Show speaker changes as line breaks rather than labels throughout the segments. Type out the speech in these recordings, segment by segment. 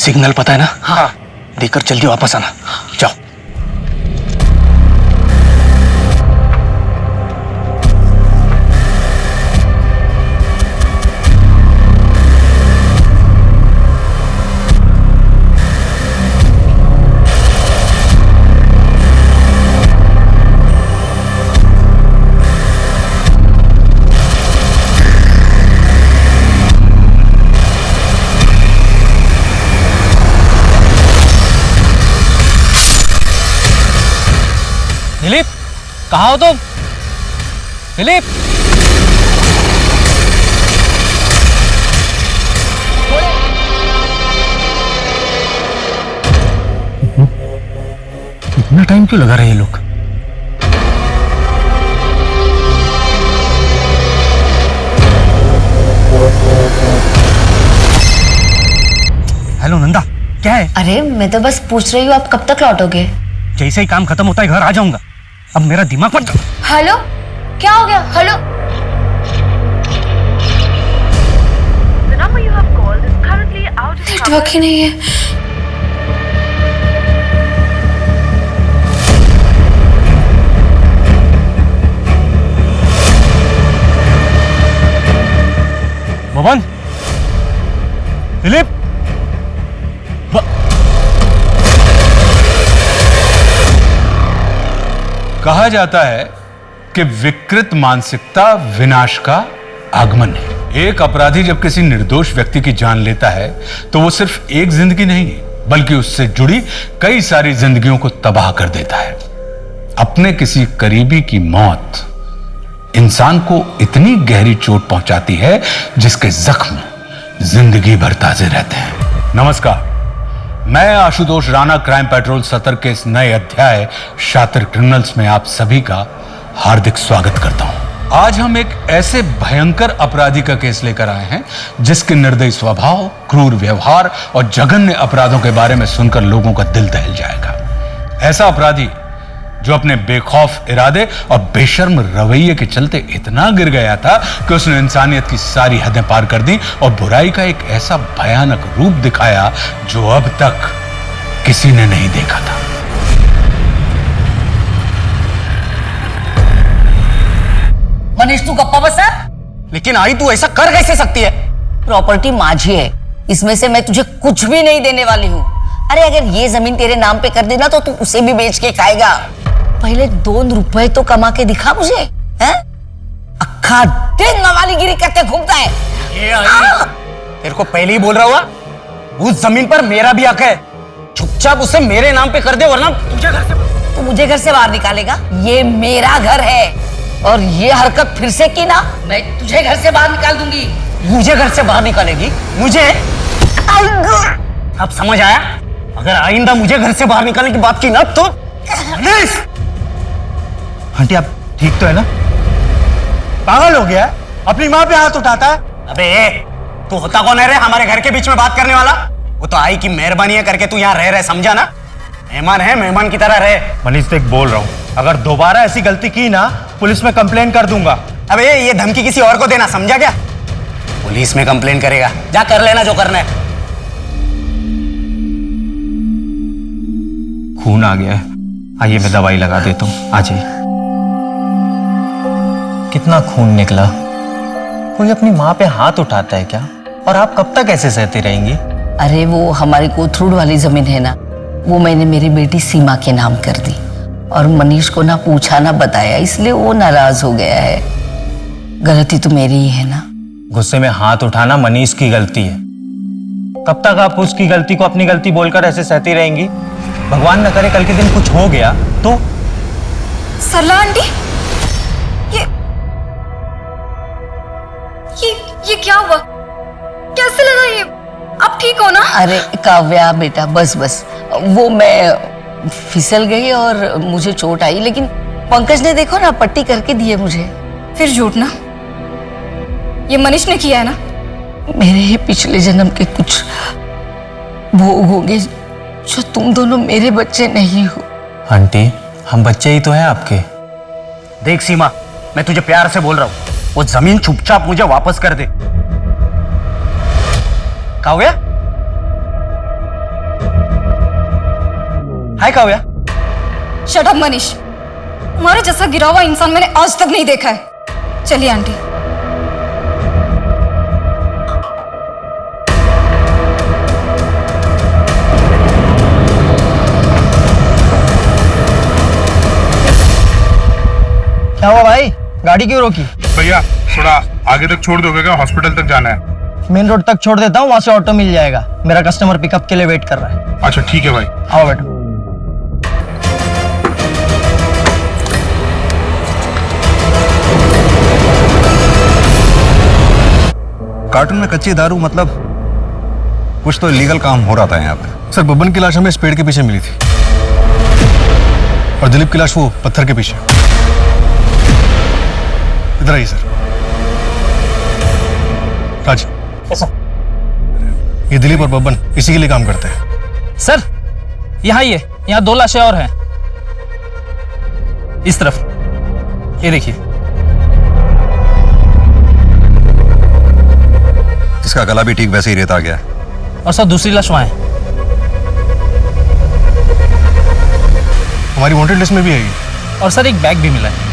Signal पता है ना?
हाँ।
देकर जल्दी वापस आना। जाओ।
दिलीप, कहाँ हो तुम? दिलीप,
इतना टाइम क्यों लगा रहे ये लोग? हेलो नंदा, क्या है?
अरे मैं तो बस पूछ रही हूँ, आप कब तक लौटोगे?
जैसे ही काम खत्म होता है घर आ जाऊंगा। अब मेरा दिमाग मत।
हेलो, क्या हो गया? हेलो, नेटवर्क ही नहीं है।
मोहन, दिलीप,
कहा जाता है कि विकृत मानसिकता विनाश का आगमन है। एक अपराधी जब किसी निर्दोष व्यक्ति की जान लेता है तो वो सिर्फ एक जिंदगी नहीं बल्कि उससे जुड़ी कई सारी जिंदगियों को तबाह कर देता है। अपने किसी करीबी की मौत इंसान को इतनी गहरी चोट पहुंचाती है जिसके जख्म जिंदगी भर ताजे रहते हैं। नमस्कार, मैं आशुतोष राणा क्राइम पेट्रोल सतर के इस नए अध्याय शातिर क्रिमिनल्स में आप सभी का हार्दिक स्वागत करता हूं। आज हम एक ऐसे भयंकर अपराधी का केस लेकर आए हैं जिसके निर्दयी स्वभाव, क्रूर व्यवहार और जघन्य अपराधों के बारे में सुनकर लोगों का दिल दहल जाएगा। ऐसा अपराधी जो अपने बेखौफ इरादे और बेशर्म रवैये के चलते इतना गिर गया था कि उसने इंसानियत की सारी हदें पार कर दी और बुराई का एक ऐसा भयानक रूप दिखाया जो अब तक किसी ने नहीं देखा था।
मनीष, तू गप्पा बस है।
लेकिन आई तू ऐसा कर कैसे सकती है?
प्रॉपर्टी माझी है, इसमें से मैं तुझे कुछ भी नहीं देने वाली हूँ। अरे अगर ये जमीन तेरे नाम पे कर देना तो तू उसे भी बेच के खाएगा। पहले 2 रुपए तो कमा के दिखा मुझे, हैं? अक्खा दिन नवालीगिरी करते घूमता है।
ये आई, तेरे को पहले ही बोल रहा हुआ, उस जमीन पर मेरा भी हक है। चुपचाप उसे मेरे नाम पे कर दे वरना
तू मुझे घर से बाहर निकालेगा। ये मेरा घर है और ये हरकत फिर से की ना, मैं तुझे घर से बाहर निकाल दूंगी।
मुझे घर से बाहर निकालेगी? मुझे? अब समझ आया? अगर आइंदा मुझे घर से बाहर निकालने की बात की ना तो आंटी, आप ठीक तो है ना? पागल हो गया? अपनी माँ पे हाथ उठाता है? अबे तू होता कौन है रे हमारे घर के बीच में बात करने वाला? वो तो आई की मेहरबानी है करके तू यहाँ रह रहे, समझा ना? मेहमान है, मेहमान की तरह रहे।
मनीष देख, बोल रहा हूँ, अगर दोबारा ऐसी गलती की ना पुलिस में कंप्लेन कर दूंगा।
अबे ये धमकी किसी और को देना, समझा क्या? पुलिस में कंप्लेन करेगा? जा कर लेना जो करना है।
खून आ गया है, आइए मैं दवाई लगा देता हूँ, आ जाइए। कितना खून निकला। कोई अपनी माँ पे हाथ उठाता है क्या? और आप कब तक ऐसे सहती रहेंगी?
अरे वो हमारी कोथरूड वाली जमीन है ना, वो मैंने मेरी बेटी सीमा के नाम कर दी और मनीष को ना पूछा ना बताया, इसलिए वो नाराज हो गया है। गलती तो मेरी ही है ना।
गुस्से में हाथ उठाना मनीष की गलती है। कब तक आप उसकी गलती को अपनी गलती बोलकर ऐसे सहती रहेंगी? भगवान न करे कल के दिन कुछ हो गया तो।
सरला आंटी, ये क्या हुआ? कैसे लगा ये? आप ठीक हो ना?
अरे काव्या बेटा, बस वो मैं फिसल गई और मुझे चोट आई, लेकिन पंकज ने देखो ना पट्टी करके दी है मुझे।
फिर झूठ ना, ये मनीष ने किया है ना?
मेरे ही पिछले जन्म के कुछ भोग होंगे जो तुम दोनों मेरे बच्चे नहीं हो।
आंटी, हम बच्चे ही तो हैं आपके।
देख सीमा, मैं तुझे प्यार से बोल रहा हूँ, वो जमीन चुपचाप मुझे वापस कर दे। काव्या, हाय काव्या।
शट अप मनीष, तुम्हारे जैसा गिरा हुआ इंसान मैंने आज तक नहीं देखा है। चलिए आंटी।
क्या हुआ भाई, गाड़ी क्यों रोकी?
भैया थोड़ा आगे तक छोड़ दोगे क्या? हॉस्पिटल तक जाना है।
मेन रोड तक छोड़ देता हूँ, वहां से ऑटो मिल जाएगा। मेरा कस्टमर पिकअप के लिए वेट कर रहा है।
अच्छा ठीक है भाई।
आओ बैठो।
कार्टून में कच्ची दारू मतलब कुछ तो इलीगल काम हो रहा था यहाँ पे।
सर बब्बन की लाश हमें इस पेड़ के पीछे मिली थी और दिलीप की लाश वो पत्थर के पीछे। इधर आइए सर। राज, ये दिलीप और बब्बन इसी के लिए काम करते हैं।
सर यहाँ ये यहाँ 2 लाशें और हैं इस तरफ, ये देखिए।
इसका गला भी ठीक वैसे ही रेता गया।
और सर दूसरी लाश वहाँ है।
हमारी वांटेड लिस्ट में भी है ये।
और सर एक बैग भी मिला है।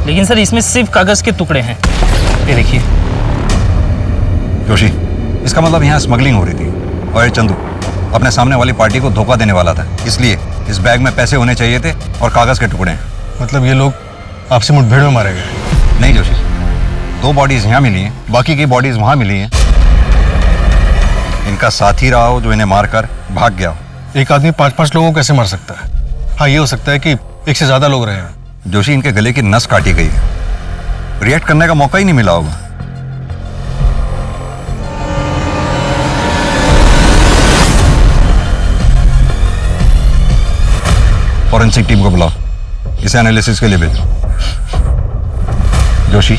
लेकिन सर इसमें सिर्फ कागज के टुकड़े हैं, ये देखिए।
जोशी, इसका मतलब यहाँ स्मगलिंग हो रही थी और ये चंदू अपने सामने वाली पार्टी को धोखा देने वाला था, इसलिए इस बैग में पैसे होने चाहिए थे और कागज के टुकड़े।
मतलब ये लोग आपसी मुठभेड़ में मारे गए?
नहीं जोशी, 2 बॉडीज यहाँ मिली हैं, बाकी की बॉडीज वहाँ मिली हैं। इनका साथी रहा हो जो इन्हें मारकर भाग गया हो।
एक आदमी 5-5 लोगों को कैसे मार सकता है? हाँ, ये हो सकता है कि एक से ज्यादा लोग रहे हैं।
जोशी, इनके गले की नस काटी गई है, रिएक्ट करने का मौका ही नहीं मिला होगा। फॉरेंसिक टीम को बुलाओ, इसे एनालिसिस के लिए भेजो। जोशी,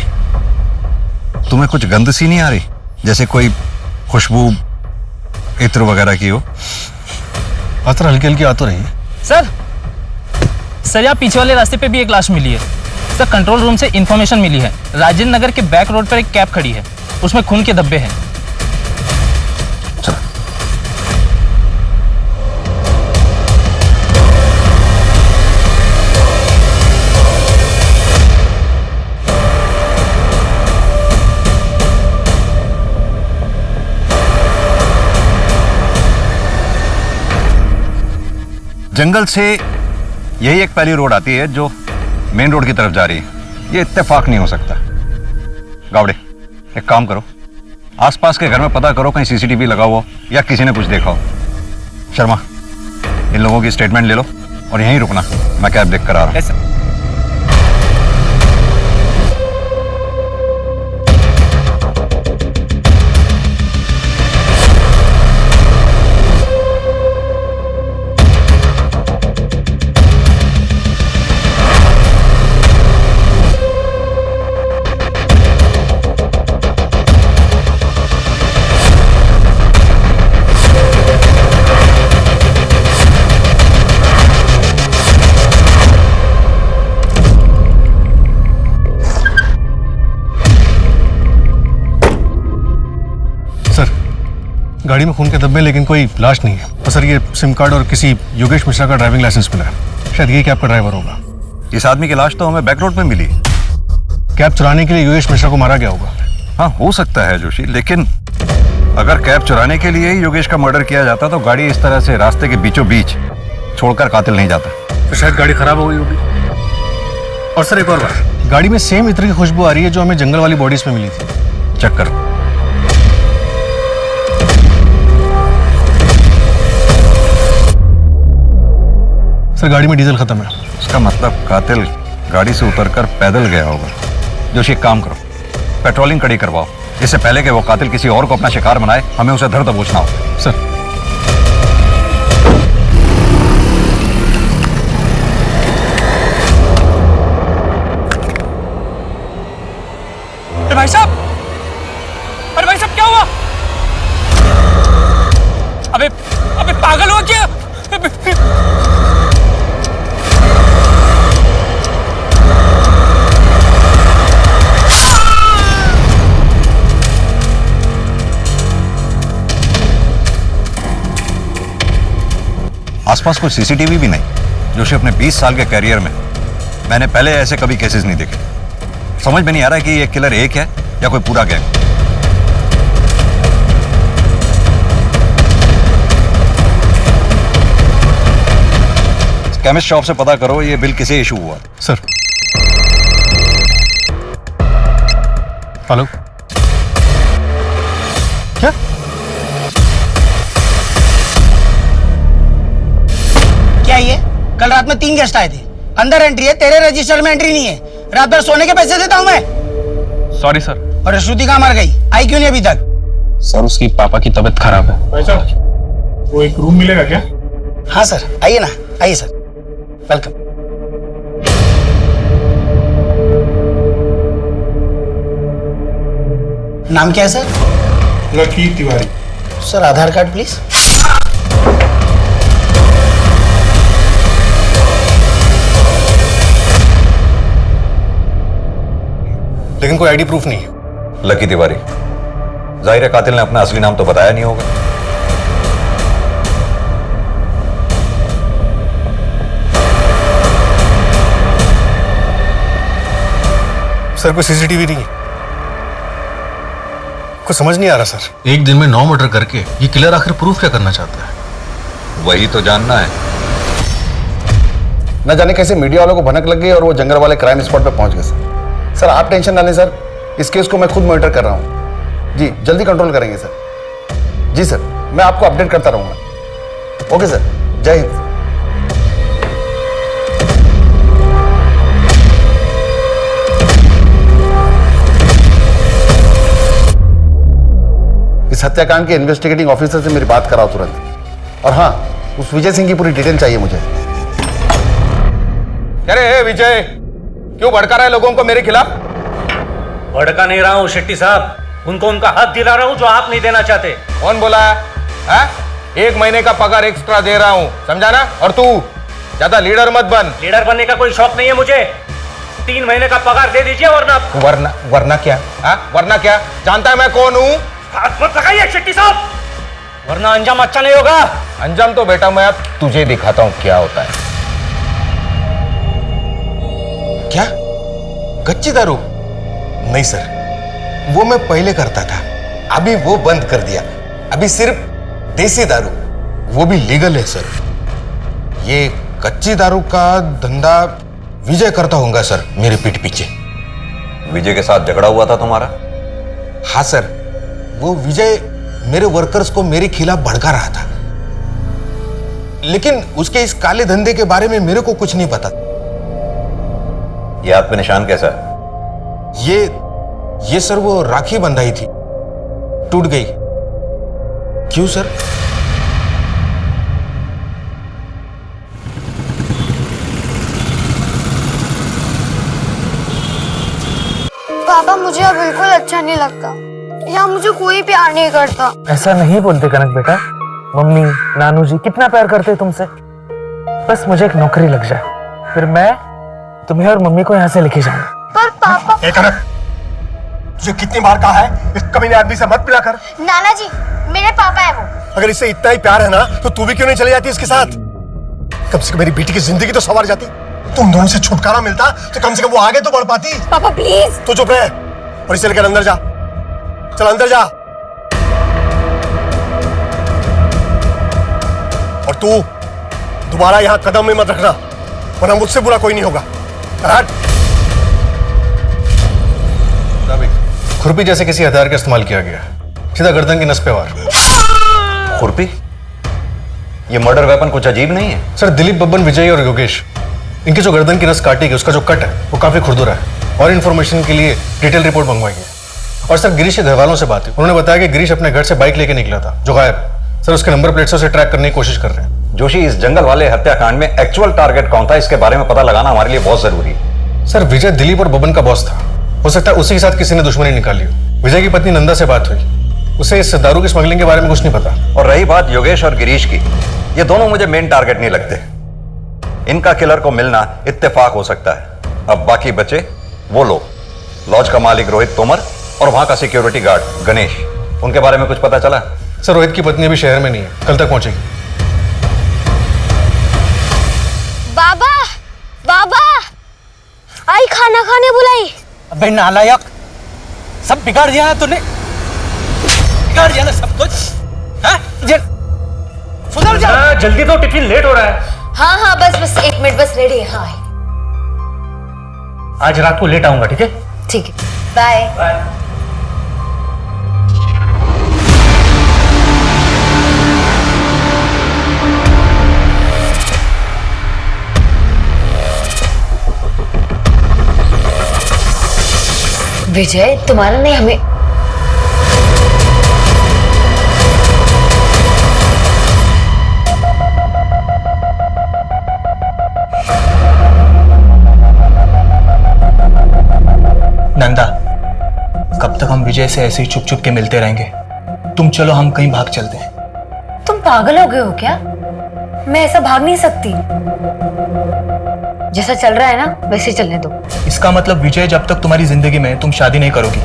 तुम्हें कुछ गंध सी नहीं आ रही, जैसे कोई खुशबू इत्र वगैरह की हो?
आतर हल्की हल्की आ तो रही है।
सर यहाँ पीछे वाले रास्ते पे भी एक लाश मिली है। सर कंट्रोल रूम से इंफॉर्मेशन मिली है, राजेंद्र नगर के बैक रोड पर एक कैब खड़ी है, उसमें खून के धब्बे हैं।
चलो। जंगल से यही एक पहली रोड आती है जो मेन रोड की तरफ जा रही है। ये इत्तेफाक नहीं हो सकता। गावड़े, एक काम करो, आसपास के घर में पता करो कहीं सीसीटीवी लगा हुआ हो या किसी ने कुछ देखा हो। शर्मा, इन लोगों की स्टेटमेंट ले लो और यहीं रुकना, मैं कैब देख कर आ रहा हूं।
गाड़ी में खून के धब्बे लेकिन कोई लाश नहीं है। और सर ये सिम कार्ड और किसी योगेश मिश्रा का ड्राइविंग लाइसेंस मिला है, शायद ये कैब का ड्राइवर होगा।
इस आदमी की लाश तो हमें बैक रोड पे मिली।
कैब चुराने के लिए योगेश मिश्रा को मारा गया होगा।
हाँ, हो सकता है जोशी, लेकिन अगर कैब चुराने के लिए ही योगेश का मर्डर किया जाता तो गाड़ी इस तरह से रास्ते के बीचों बीच छोड़कर कातिल नहीं जाता।
तो शायद गाड़ी खराब हो गई होगी। और सर एक और बात, गाड़ी में सेम इत्र की खुशबू आ रही है जो हमें जंगल वाली बॉडीज में मिली थी।
चेक करो।
सर गाड़ी में डीजल खत्म है।
इसका मतलब कातिल गाड़ी से उतरकर पैदल गया होगा। जोशी, एक काम करो, पेट्रोलिंग कड़ी करवाओ, इससे पहले कि वो कातिल किसी और को अपना शिकार बनाए, हमें उसे धर दबोचना हो।
सर
भाई साहब, अरे भाई साहब क्या हुआ? अबे अबे पागल हुआ क्या?
आसपास कोई सीसीटीवी भी नहीं। जोशी, अपने 20 साल के कैरियर में मैंने पहले ऐसे कभी केसेस नहीं देखे। समझ में नहीं आ रहा है कि ये किलर एक है या कोई पूरा गैंग। केमिस्ट शॉप से पता करो ये बिल किसे इशू हुआ।
सर। हेलो। क्या?
क्या ये? कल रात में 3 गेस्ट आए थे, अंदर एंट्री है, तेरे रजिस्टर में एंट्री नहीं है। रात भर सोने के पैसे देता हूं मैं।
Sorry sir.
और श्रुति कहाँ मर गई? आई क्यों नहीं अभी तक?
सर उसकी पापा की तबीयत खराब है।
भाई साहब, वो एक रूम मिलेगा क्या?
हाँ सर, आइए ना, आइए सर, वेलकम। नाम क्या है sir?
Lucky Tiwari.
Sir Aadhaar card please.
लेकिन कोई आईडी प्रूफ नहीं है।
लकी तिवारी, जाहिर है कातिल ने अपना असली नाम तो बताया नहीं होगा।
सर कोई सीसीटीवी नहीं है। कुछ समझ नहीं आ रहा सर। एक दिन में 9 मर्डर करके ये किलर आखिर प्रूफ क्या करना चाहता है?
वही तो जानना है।
न जाने कैसे मीडिया वालों को भनक लग गई और वो जंगल वाले क्राइम स्पॉट पे पहुंच गए सर। सर आप टेंशन ना लें सर, इस केस को मैं खुद मॉनिटर कर रहा हूं। जी जल्दी कंट्रोल करेंगे सर। जी सर, मैं आपको अपडेट करता रहूंगा। ओके सर, जय हिंद। इस हत्याकांड के इन्वेस्टिगेटिंग ऑफिसर से मेरी बात कराओ तुरंत। और हाँ, उस विजय सिंह की पूरी डिटेल चाहिए मुझे।
अरे विजय, क्यों भड़का रहा है लोगों को मेरे खिलाफ?
भड़का नहीं रहा हूँ शेट्टी साहब, उनको उनका हक दिला रहा हूँ जो आप नहीं देना चाहते।
कौन बोला है? 1 महीने का पगार एक्स्ट्रा दे रहा हूँ, समझा ना? और तू ज्यादा लीडर मत बन।
लीडर बनने का कोई शौक नहीं है मुझे। 3 महीने का पगार दे दीजिए
वरना क्या? वरना क्या? जानता है मैं कौन हूँ?
हाथ मत लगाइए शेट्टी साहब, वरना अंजाम अच्छा नहीं होगा।
अंजाम तो बेटा मैं अब तुझे दिखाता हूँ क्या होता है।
क्या? कच्ची दारू? नहीं सर, वो मैं पहले करता था, अभी वो बंद कर दिया। अभी सिर्फ देसी दारू, वो भी लीगल है सर। ये कच्ची दारू का धंधा विजय करता होगा सर, मेरे पीठ पीछे।
विजय के साथ झगड़ा हुआ था तुम्हारा?
हाँ सर, वो विजय मेरे वर्कर्स को मेरे खिलाफ भड़का रहा था, लेकिन उसके इस काले धंधे के बारे में मेरे को कुछ नहीं पता।
ये हाथ पे निशान कैसा है?
ये सर वो राखी बंधाई थी, टूट गई। क्यों सर?
पापा मुझे अब बिल्कुल अच्छा नहीं लगता, यहाँ मुझे कोई प्यार नहीं करता।
ऐसा नहीं बोलते कनक बेटा, मम्मी नानू जी कितना प्यार करते तुमसे। बस मुझे एक नौकरी लग जाए, फिर मैं तुम्हें और मम्मी को यहाँ से लेके जाऊंगा।
पर पापा।
कनक, तुझे कितनी बार कहा है इस कमीने आदमी से मत मिला कर।
नाना जी, मेरे पापा है वो।
अगर इससे इतना ही प्यार है ना, तो तू भी क्यों नहीं चली जाती इसके साथ? कम से कम मेरी बेटी की जिंदगी तो संवर जाती। तुम दोनों से छुटकारा मिलता तो कम से कम वो आगे तो बढ़ पाती।
पापा प्लीज।
तू चुप रहे और इसे लेकर अंदर जा। चल अंदर जा। और तू दोबारा यहां कदम में मत रखना, वरना मुझसे बुरा कोई नहीं होगा। खुरपी जैसे किसी हथियार का इस्तेमाल किया गया, सीधा गर्दन की नस पे वार।
खुरपी? ये मर्डर वेपन कुछ अजीब नहीं है?
सर दिलीप, बब्बन, विजय और योगेश, इनकी जो गर्दन की नस काटी गई उसका जो कट है वो काफी खुरदुरा है। और इन्फॉर्मेशन के लिए डिटेल रिपोर्ट मंगवाई गई। और सर गिरीश के घर वालों से बात हुई, उन्होंने बताया कि गिरीश अपने घर से बाइक लेके निकला था जो गायब। सर उसके नंबर प्लेट से उसे ट्रैक करने की कोशिश कर रहे हैं।
जोशी, इस जंगल वाले हत्याकांड में एक्चुअल टारगेट कौन था, इसके बारे में पता लगाना हमारे लिए बहुत जरूरी है।
सर विजय दिलीप और बब्बन का बॉस था, हो सकता है उसी के साथ किसी ने दुश्मनी निकाली हो। विजय की पत्नी नंदा से बात हुई, उसे इस दारू की स्मगलिंग के बारे में कुछ नहीं पता।
और रही बात योगेश और गिरीश की, ये दोनों मुझे मेन टारगेट नहीं लगते। इनका किलर को मिलना इत्तेफाक हो सकता है। अब बाकी बचे वो लोग, लॉज का मालिक रोहित तोमर और वहां का सिक्योरिटी गार्ड गणेश, उनके बारे में कुछ पता चला?
सर रोहित की पत्नी अभी शहर में नहीं है, कल तक पहुंचेगी।
बाबा बाबा आई खाना खाने बुलाई।
अबे नालायक, सब बिगाड़ दिया है तूने, बिगाड़ दिया ना सब कुछ। सुधर जा।
जल्दी तो, टिफिन लेट हो रहा है।
हाँ हाँ बस बस 1 मिनट बस, रेडी है। हाँ
आज रात को लेट आऊंगा, ठीक है?
ठीक है, बाय बाय। विजय, तुम्हारा नहीं हमें
नंदा, कब तक हम विजय से ऐसे ही चुप चुप के मिलते रहेंगे? तुम चलो, हम कहीं भाग चलते हैं।
तुम पागल हो गए हो क्या? मैं ऐसा भाग नहीं सकती। जैसा चल रहा है ना वैसे चलने दो।
इसका मतलब विजय जब तक तुम्हारी जिंदगी में, तुम शादी नहीं करोगी।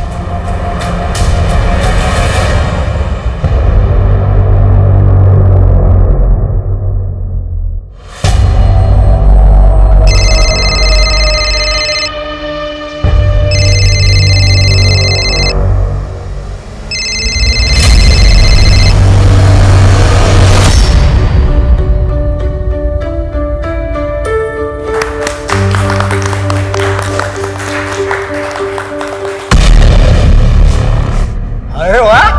अरे वाह,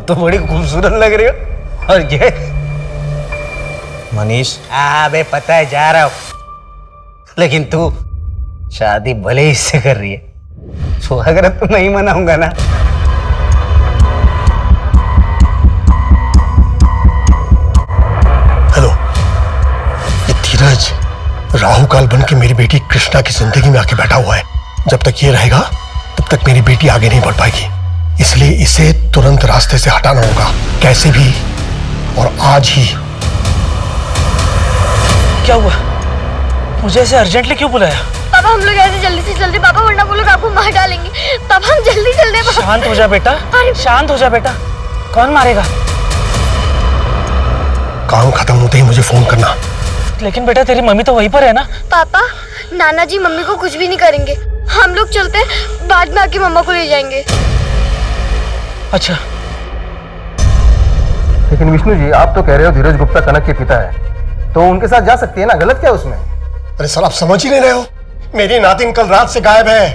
तो बड़ी खूबसूरत लग रही हो। और ये
मनीष,
बे पता है जा रहा हूं, लेकिन तू शादी भले ही इससे कर रही है, तो अगर तो नहीं मनाऊंगा ना।
हेलो, ये धीरज राहु काल बन के मेरी बेटी कृष्णा की जिंदगी में आके बैठा हुआ है। जब तक ये रहेगा तब तक मेरी बेटी आगे नहीं बढ़ पाएगी, इसलिए इसे तुरंत रास्ते से हटाना होगा, कैसे भी, और आज ही।
क्या हुआ? मुझे ऐसे अर्जेंटली क्यों बुलाया?
पापा हम लोग ऐसे जल्दी से जल्दी, पापा वरना वो लोग आपको मार डालेंगे। पापा हम जल्दी जल्दी।
शांत हो जा बेटा, शांत हो जा बेटा। कौन मारेगा?
काम खत्म होते ही मुझे फोन करना।
लेकिन बेटा तेरी मम्मी तो वहीं पर है ना।
पापा नाना जी मम्मी को कुछ भी नहीं करेंगे, हम लोग चलते हैं, बाद में आके मम्मा को ले जाएंगे।
अच्छा,
लेकिन विष्णु जी, आप तो कह रहे हो धीरज गुप्ता कनक के पिता है, तो उनके साथ जा सकती है ना, गलत क्या उसमें?
अरे सर, आप समझ ही नहीं रहे हो, मेरी नातिन कल रात से गायब है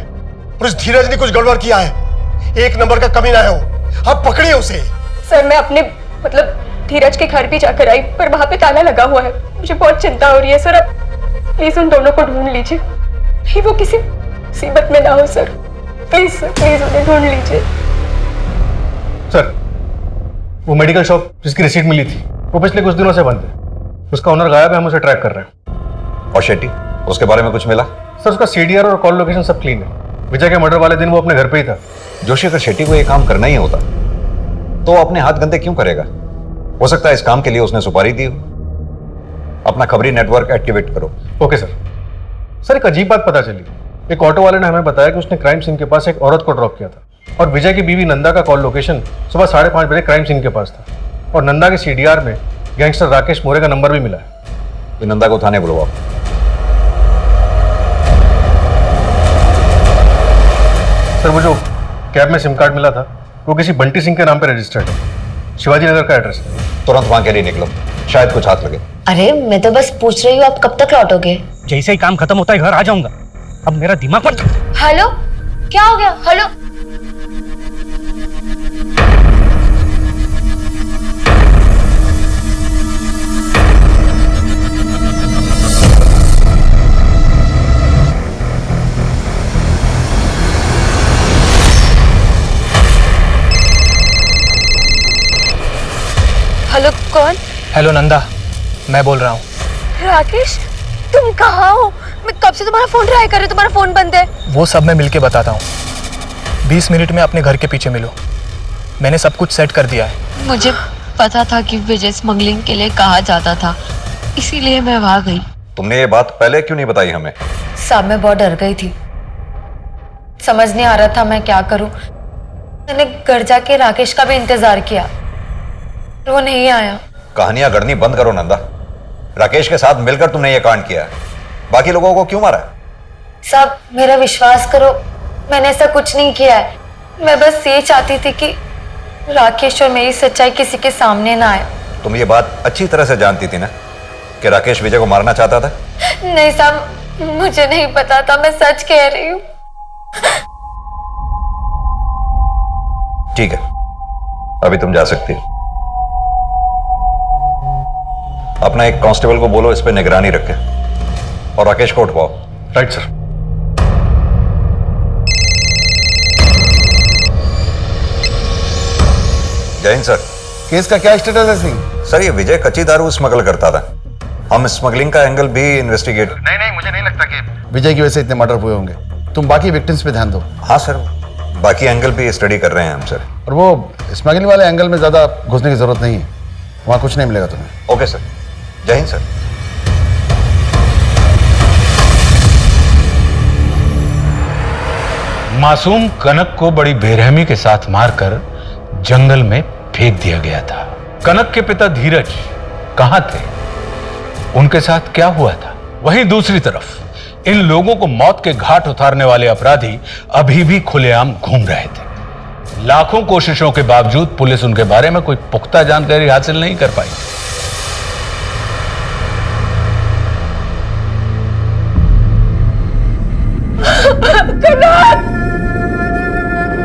और उस धीरज ने कुछ गड़बड़ किया है। 1 नंबर का कमीना है वो, आप पकड़िए उसे।
सर मैं अपने मतलब धीरज के घर भी जाकर आई, पर वहां पे ताला लगा हुआ है। मुझे बहुत चिंता हो रही है सर, अब प्लीज उन दोनों को ढूंढ लीजिए, कहीं वो किसी मुसीबत में ना हो सर। प्लीज सर, प्लीज उन्हें ढूंढ लीजिए।
सर, वो मेडिकल शॉप जिसकी रिसीट मिली थी वो पिछले कुछ दिनों से बंद है, उसका ओनर गायब है, हम उसे ट्रैक कर रहे हैं।
और शेट्टी, उसके बारे में कुछ मिला?
सर, उसका सीडीआर और कॉल लोकेशन सब क्लीन है। विजय के मर्डर वाले दिन वो अपने घर पे ही था।
जोशी, अगर शेट्टी को ये काम करना ही होता तो अपने हाथ गंदे क्यों करेगा? हो सकता है इस काम के लिए उसने सुपारी दी हो। अपना खबरी नेटवर्क एक्टिवेट करो।
Okay sir. सर, एक अजीब बात पता चली। एक ऑटो वाले ने हमें बताया कि उसने क्राइम सीन के पास एक औरत को ड्रॉप किया था और विजय की बीवी नंदा का कॉल लोकेशन सुबह 5:30 बजे क्राइम सीन के पास था, और नंदा के सीडीआर में गैंगस्टर राकेश मोरे का नंबर भी मिला है।
तो नंदा को थाने बुलवाओ।
सर, वो जो कैब में सिम कार्ड मिला था वो किसी बंटी सिंह के नाम पर रजिस्टर्ड है, शिवाजी नगर का एड्रेस है।
तुरंत वहां के लिए निकलो, शायद कुछ हाथ लगे।
अरे मैं तो बस पूछ रही हूँ, आप कब तक लौटोगे?
जैसे ही काम खत्म होता है घर आ जाऊंगा। अब मेरा दिमाग मत।
हेलो, क्या हो गया? हेलो, हेलो कौन?
हेलो नंदा, मैं बोल रहा हूँ।
राकेश, तुम कहाँ हो? मैं कब से तुम्हारा फोन ट्राई कर रही हूँ, तुम्हारा फोन बंद है।
वो सब मैं मिलके बताता हूँ। 20 मिनट में अपने घर के पीछे मिलो, मैंने सब कुछ सेट कर दिया है।
मुझे पता था कि विजय स्मगलिंग के लिए कहा जाता था, इसीलिए मैं वहां गई।
तुमने ये बात पहले क्यों नहीं बताई हमें?
साहब मैं बहुत डर गई थी, समझ नहीं आ रहा था मैं क्या करूं। मैंने घर जाके राकेश का भी इंतजार किया,
वो नहीं आया।
कहानियां गढ़नी बंद करो नंदा। राकेश के साथ मिलकर तुमने ये कांड किया है, बाकी लोगों को क्यों मारा है?
साहब मेरा विश्वास करो, मैंने ऐसा कुछ नहीं किया है। मैं बस ये चाहती थी कि राकेश और मेरी सच्चाई किसी के सामने ना आए।
तुम ये बात अच्छी तरह से जानती थी ना कि राकेश विजय को मारना चाहता था?
नहीं साहब, मुझे नहीं पता था, मैं सच कह रही हूँ।
ठीक है, अभी तुम जा सकती हो। अपना एक कांस्टेबल को बोलो इस पे निगरानी रखे और राकेश को उठवाओ।
Right sir.
जय हिंद सर।
केस का क्या स्टेटस है सिंह?
सर ये विजय कच्ची दारू स्मगल करता था, हम स्मगलिंग का एंगल भी इन्वेस्टिगेट।
नहीं, मुझे नहीं लगता कि विजय की वजह से इतने मर्डर हुए होंगे। तुम बाकी विक्टिम्स पे ध्यान दो।
हाँ सर, बाकी एंगल भी स्टडी कर रहे हैं हम सर।
और वो स्मगलिंग वाले एंगल में ज्यादा घुसने की जरूरत नहीं है, वहां कुछ नहीं मिलेगा तुम्हें।
Okay sir. जय हिंद सर।
मासूम कनक को बड़ी बेरहमी के साथ मारकर जंगल में फेंक दिया गया था। कनक के पिता धीरज कहां थे, उनके साथ क्या हुआ था? वहीं दूसरी तरफ इन लोगों को मौत के घाट उतारने वाले अपराधी अभी भी खुलेआम घूम रहे थे। लाखों कोशिशों के बावजूद पुलिस उनके बारे में कोई पुख्ता जानकारी हासिल नहीं कर पाई।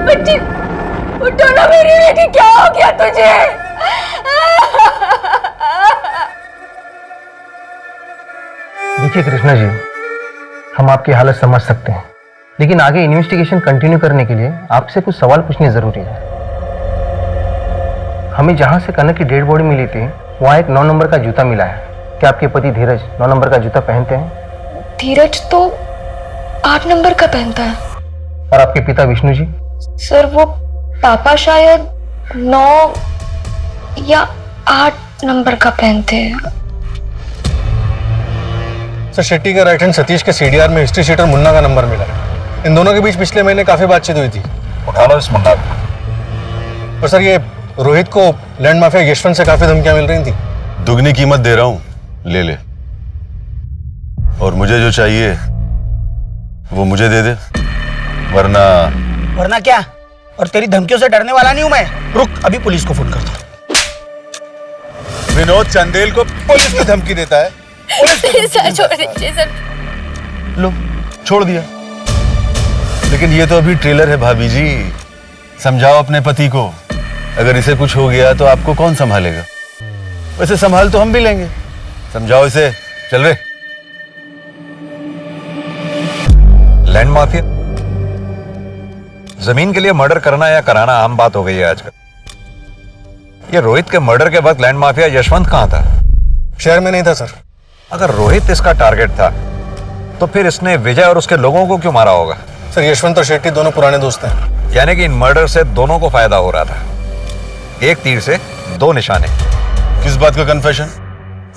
बच्ची उठो ना मेरी बेटी, क्या हो गया तुझे?
देखिए कृष्णा जी, हम आपकी हालत समझ सकते हैं, लेकिन आगे इन्वेस्टिगेशन कंटिन्यू करने के लिए आपसे कुछ सवाल पूछने जरूरी है। हमें जहां से कनक की डेड बॉडी मिली थी वहां एक 9 नंबर का जूता मिला है। क्या आपके पति धीरज 9 नंबर का जूता पहनते हैं?
धीरज तो 8 नंबर का पहनता है।
और आपके पिता विष्णु जी?
सर वो पापा शायद 9 या 8 नंबर का पहनते हैं।
सर शेट्टी का राइट हैंड सतीश के सीडीआर में हिस्ट्री शीटर मुन्ना का नंबर मिला है। इन दोनों के बीच पिछले महीने काफी बातचीत हुई थी।
उठा लो इस मुन्ना को।
और सर ये रोहित को लैंड माफिया यशवंत से काफी धमकियां मिल रही थी।
दुगनी कीमत दे रहा हूं, ले ले। और मुझे जो चाहिए वो मुझे दे दे, वरना
क्या? और तेरी धमकियों से डरने वाला नहीं हूं मैं। रुक, अभी पुलिस को फोन करता हूं।
विनोद चंदेल को पुलिस की धमकी देता है।
सर छोड़ दीजिए सर।
लो छोड़ दिया, लेकिन ये तो अभी ट्रेलर है भाभी जी। समझाओ अपने पति को, अगर इसे कुछ हो गया तो आपको कौन संभालेगा? वैसे संभाल तो हम भी लेंगे। समझाओ इसे। चल रे।
लैंड माफिया, जमीन के लिए मर्डर करना या कराना आम बात हो गई है आजकल। ये रोहित के मर्डर के वक्त लैंड माफिया यशवंत कहां था?
शहर में नहीं था सर।
अगर रोहित इसका टारगेट था तो फिर इसने विजय और उसके लोगों को क्यों मारा होगा?
सर यशवंत और शेट्टी दोनों पुराने दोस्त हैं।
यानी कि इन मर्डर से दोनों को फायदा हो रहा था। एक तीर से 2 निशाने।
किस बात का कन्फेशन?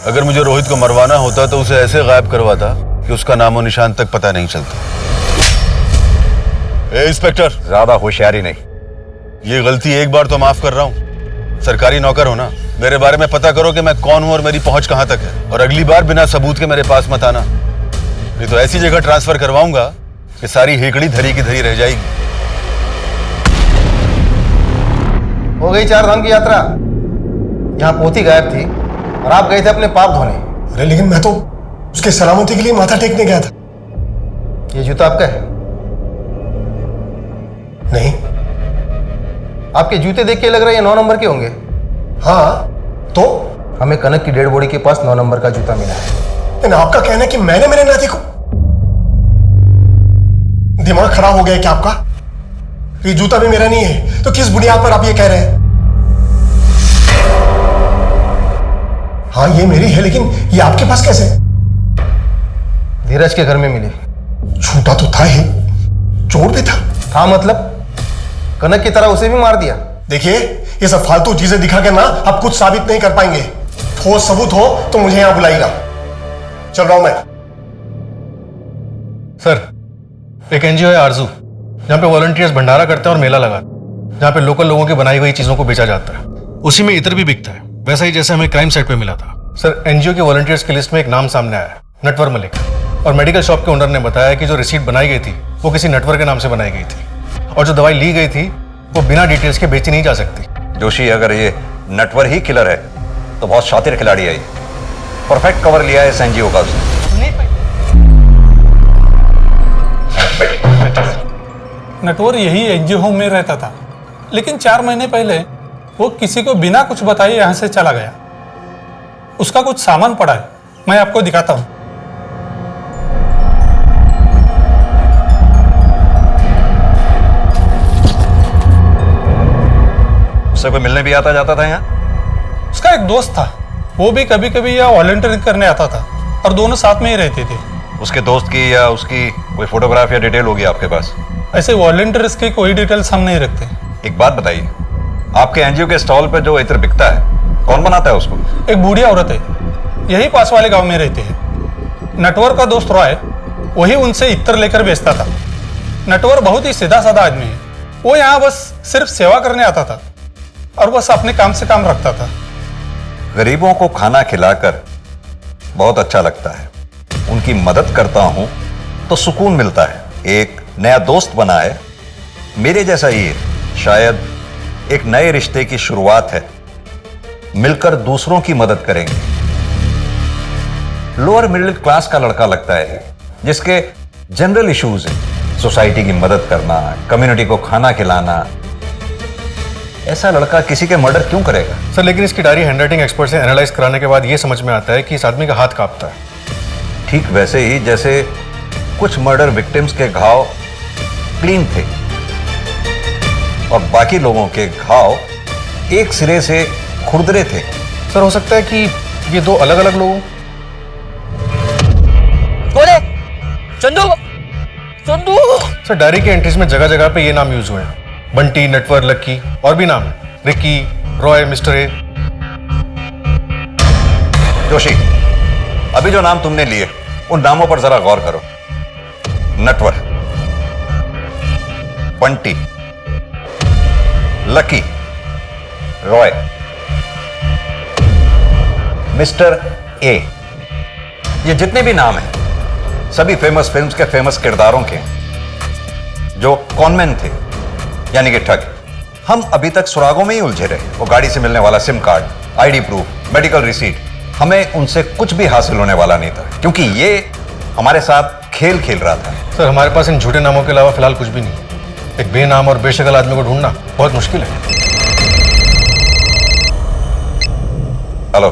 अगर मुझे रोहित को मरवाना होता तो उसे ऐसे गायब करवाता कि उसका नामो निशान तक पता नहीं चलता। इंस्पेक्टर,
ज्यादा होशियारी नहीं।
ये गलती एक बार तो माफ कर रहा हूं। सरकारी नौकर हो ना, मेरे बारे में पता करो कि मैं कौन हूं और मेरी पहुंच कहां तक है। और अगली बार बिना सबूत के मेरे पास मत आना, नहीं तो ऐसी जगह ट्रांसफर करवाऊंगा कि सारी हेकड़ी धरी की धरी रह जाएगी।
हो गई 4 धाम की यात्रा। यहाँ पोती गायब थी और आप गए थे अपने पाप धोने।
अरे लेकिन मैं तो उसके सलामती के लिए माथा टेकने गया था।
ये जूता आपका है?
नहीं।
आपके जूते देख के लग रहा है ये 9 नंबर के होंगे।
हाँ तो?
हमें कनक की डेड बॉडी के पास 9 नंबर का जूता मिला है।
लेकिन आपका कहना है कि मैंने मेरे नाती को। दिमाग खराब हो गया है क्या आपका? ये जूता भी मेरा नहीं है तो किस बुनियाद पर आप ये कह रहे हैं? हाँ ये मेरी है, लेकिन ये आपके पास कैसे?
धीरज के घर में मिली।
झूठा तो था ही, चोर भी था।
हाँ मतलब कनक की तरह उसे भी मार दिया।
देखिए ये सब फालतू चीजें दिखा के ना आप कुछ साबित नहीं कर पाएंगे। ठोस सबूत हो तो मुझे यहां बुलाइएगा। चल रहा हूं मैं। सर एक एनजीओ है आरजू, जहां पे वॉलंटियर्स भंडारा करते हैं और मेला लगाते हैं, जहां पे लोकल लोगों की बनाई हुई चीजों को बेचा जाता है। उसी में इत्र भी बिकता है। वैसा ही जैसे हमें क्राइम साइट पे मिला था। सर, एनजीओ के वॉलंटियर्स की लिस्ट में एक नाम सामने आया, नटवर मलिक, और मेडिकल शॉप के ओनर ने बताया कि जो रिसीट बनाई गई थी वो किसी नटवर के नाम से बनाई गई थी, और जो दवाई ली गई थी वो बिना डिटेल्स के बेची नहीं जा सकती।
जोशी, अगर ये नटवर ही किलर है तो बहुत शातिर खिलाड़ी है ये। परफेक्ट कवर लिया है इस एनजीओ का उसने।
नटवर यही एनजीओ होम में रहता था, लेकिन 4 महीने पहले वो किसी को बिना कुछ बताए यहां से चला गया। उसका कुछ सामान पड़ा है, मैं आपको दिखाता हूं।
उससे कोई मिलने भी आता जाता था यहाँ?
उसका एक दोस्त था, वो भी कभी कभी यहाँ वॉलंटियरिंग करने आता था और दोनों साथ में ही रहते थे।
उसके दोस्त की या उसकी कोई फोटोग्राफ या डिटेल होगी आपके पास?
ऐसे वॉलंटियर्स की कोई डिटेल्स हम नहीं रखते।
एक बात बताइए, आपके एनजीओ के स्टॉल पर जो इत्र बिकता है कौन बनाता है उसको?
एक बूढ़ी औरत है, यही पास वाले गांव में रहती है। नटवर का दोस्त रॉय वही उनसे इत्र लेकर बेचता था। नटवर बहुत ही सीधा साधा आदमी है, वो यहाँ बस सिर्फ सेवा करने आता था और बस अपने काम से काम रखता था।
गरीबों को खाना खिलाकर बहुत अच्छा लगता है, उनकी मदद करता हूं तो सुकून मिलता है। एक नया दोस्त बना है, मेरे जैसा ही है, शायद एक नए रिश्ते की शुरुआत है। मिलकर दूसरों की मदद करेंगे। लोअर मिडिल क्लास का लड़का लगता है जिसके जनरल इश्यूज हैं, सोसाइटी की मदद करना, कम्युनिटी को खाना खिलाना। ऐसा लड़का किसी के मर्डर क्यों करेगा?
सर, लेकिन इसकी डायरी हैंडराइटिंग एक्सपर्ट से एनालाइज कराने के बाद ये समझ में आता है कि इस आदमी का हाथ कांपता है।
ठीक वैसे ही जैसे कुछ मर्डर विक्टिम्स के घाव क्लीन थे और बाकी लोगों के घाव एक सिरे से खुरदरे थे।
सर, हो सकता है कि ये दो अलग अलग लोग।
चंदू, चंदू।
सर, डायरी के एंट्रीज में जगह जगह पे ये नाम यूज हुए हैं, बंटी, नटवर, लक्की, और भी नाम है, Ricky, Roy, mister A.
Joshi, अभी जो नाम तुमने लिए उन नामों पर जरा गौर करो। Natwar, Bunty, lucky, Roy, mister A, ये जितने भी नाम हैं सभी फेमस फिल्म्स के फेमस किरदारों के जो कॉनमैन थे, यानी कि ठग। हम अभी तक सुरागों में ही उलझे रहे। वो गाड़ी से मिलने वाला SIM card, ID proof, medical receipt, हमें उनसे कुछ भी हासिल होने वाला नहीं था क्योंकि ये हमारे साथ खेल खेल रहा था।
सर, हमारे पास इन झूठे नामों के अलावा फिलहाल कुछ भी नहीं। एक बेनाम और बेशक्ल आदमी को ढूंढना बहुत मुश्किल है।
हेलो।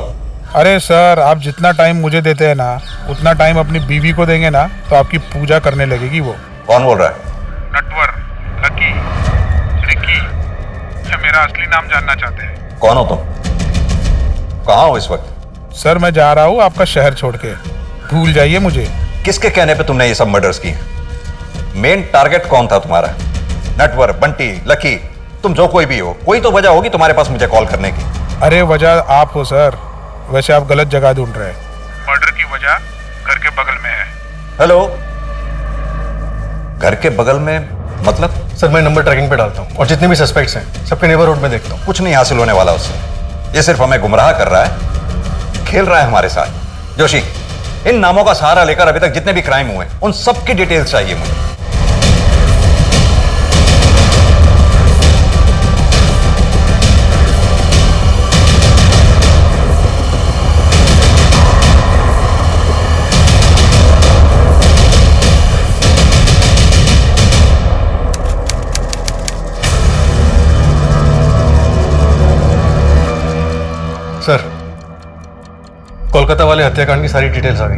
अरे सर, आप जितना टाइम मुझे देते हैं ना उतना टाइम अपनी बीवी को देंगे ना तो आपकी पूजा करने लगेगी वो।
कौन बोल रहा है?
नटवर, लकी, रिकी, या मेरा असली नाम जानना चाहते हैं?
कौन हो तुम? कहाँ हो इस वक्त?
सर, मैं जा रहा हूँ आपका शहर छोड़ के, भूल जाइए मुझे।
किसके कहने पे तुमने ये सब मर्डर्स किए? मेन टारगेट कौन था तुम्हारा? नटवर, बंटी, लकी, तुम जो कोई भी हो, कोई तो वजह होगी तुम्हारे पास मुझे कॉल करने की।
अरे वजह आप हो सर, वैसे आप गलत जगह ढूंढ रहे हैं। मर्डर की वजह घर के बगल में है।
हेलो, घर के बगल में मतलब?
सर, मैं नंबर ट्रैकिंग पे डालता हूँ और जितने भी सस्पेक्ट्स हैं सबके नेबरहुड में देखता हूँ।
कुछ नहीं हासिल होने वाला उससे, ये सिर्फ हमें गुमराह कर रहा है, खेल रहा है हमारे साथ। जोशी, इन नामों का सहारा लेकर अभी तक जितने भी क्राइम हुए उन सबकी डिटेल्स चाहिए मुझे।
सर, कोलकाता वाले हत्याकांड की सारी डिटेल्स आ गई।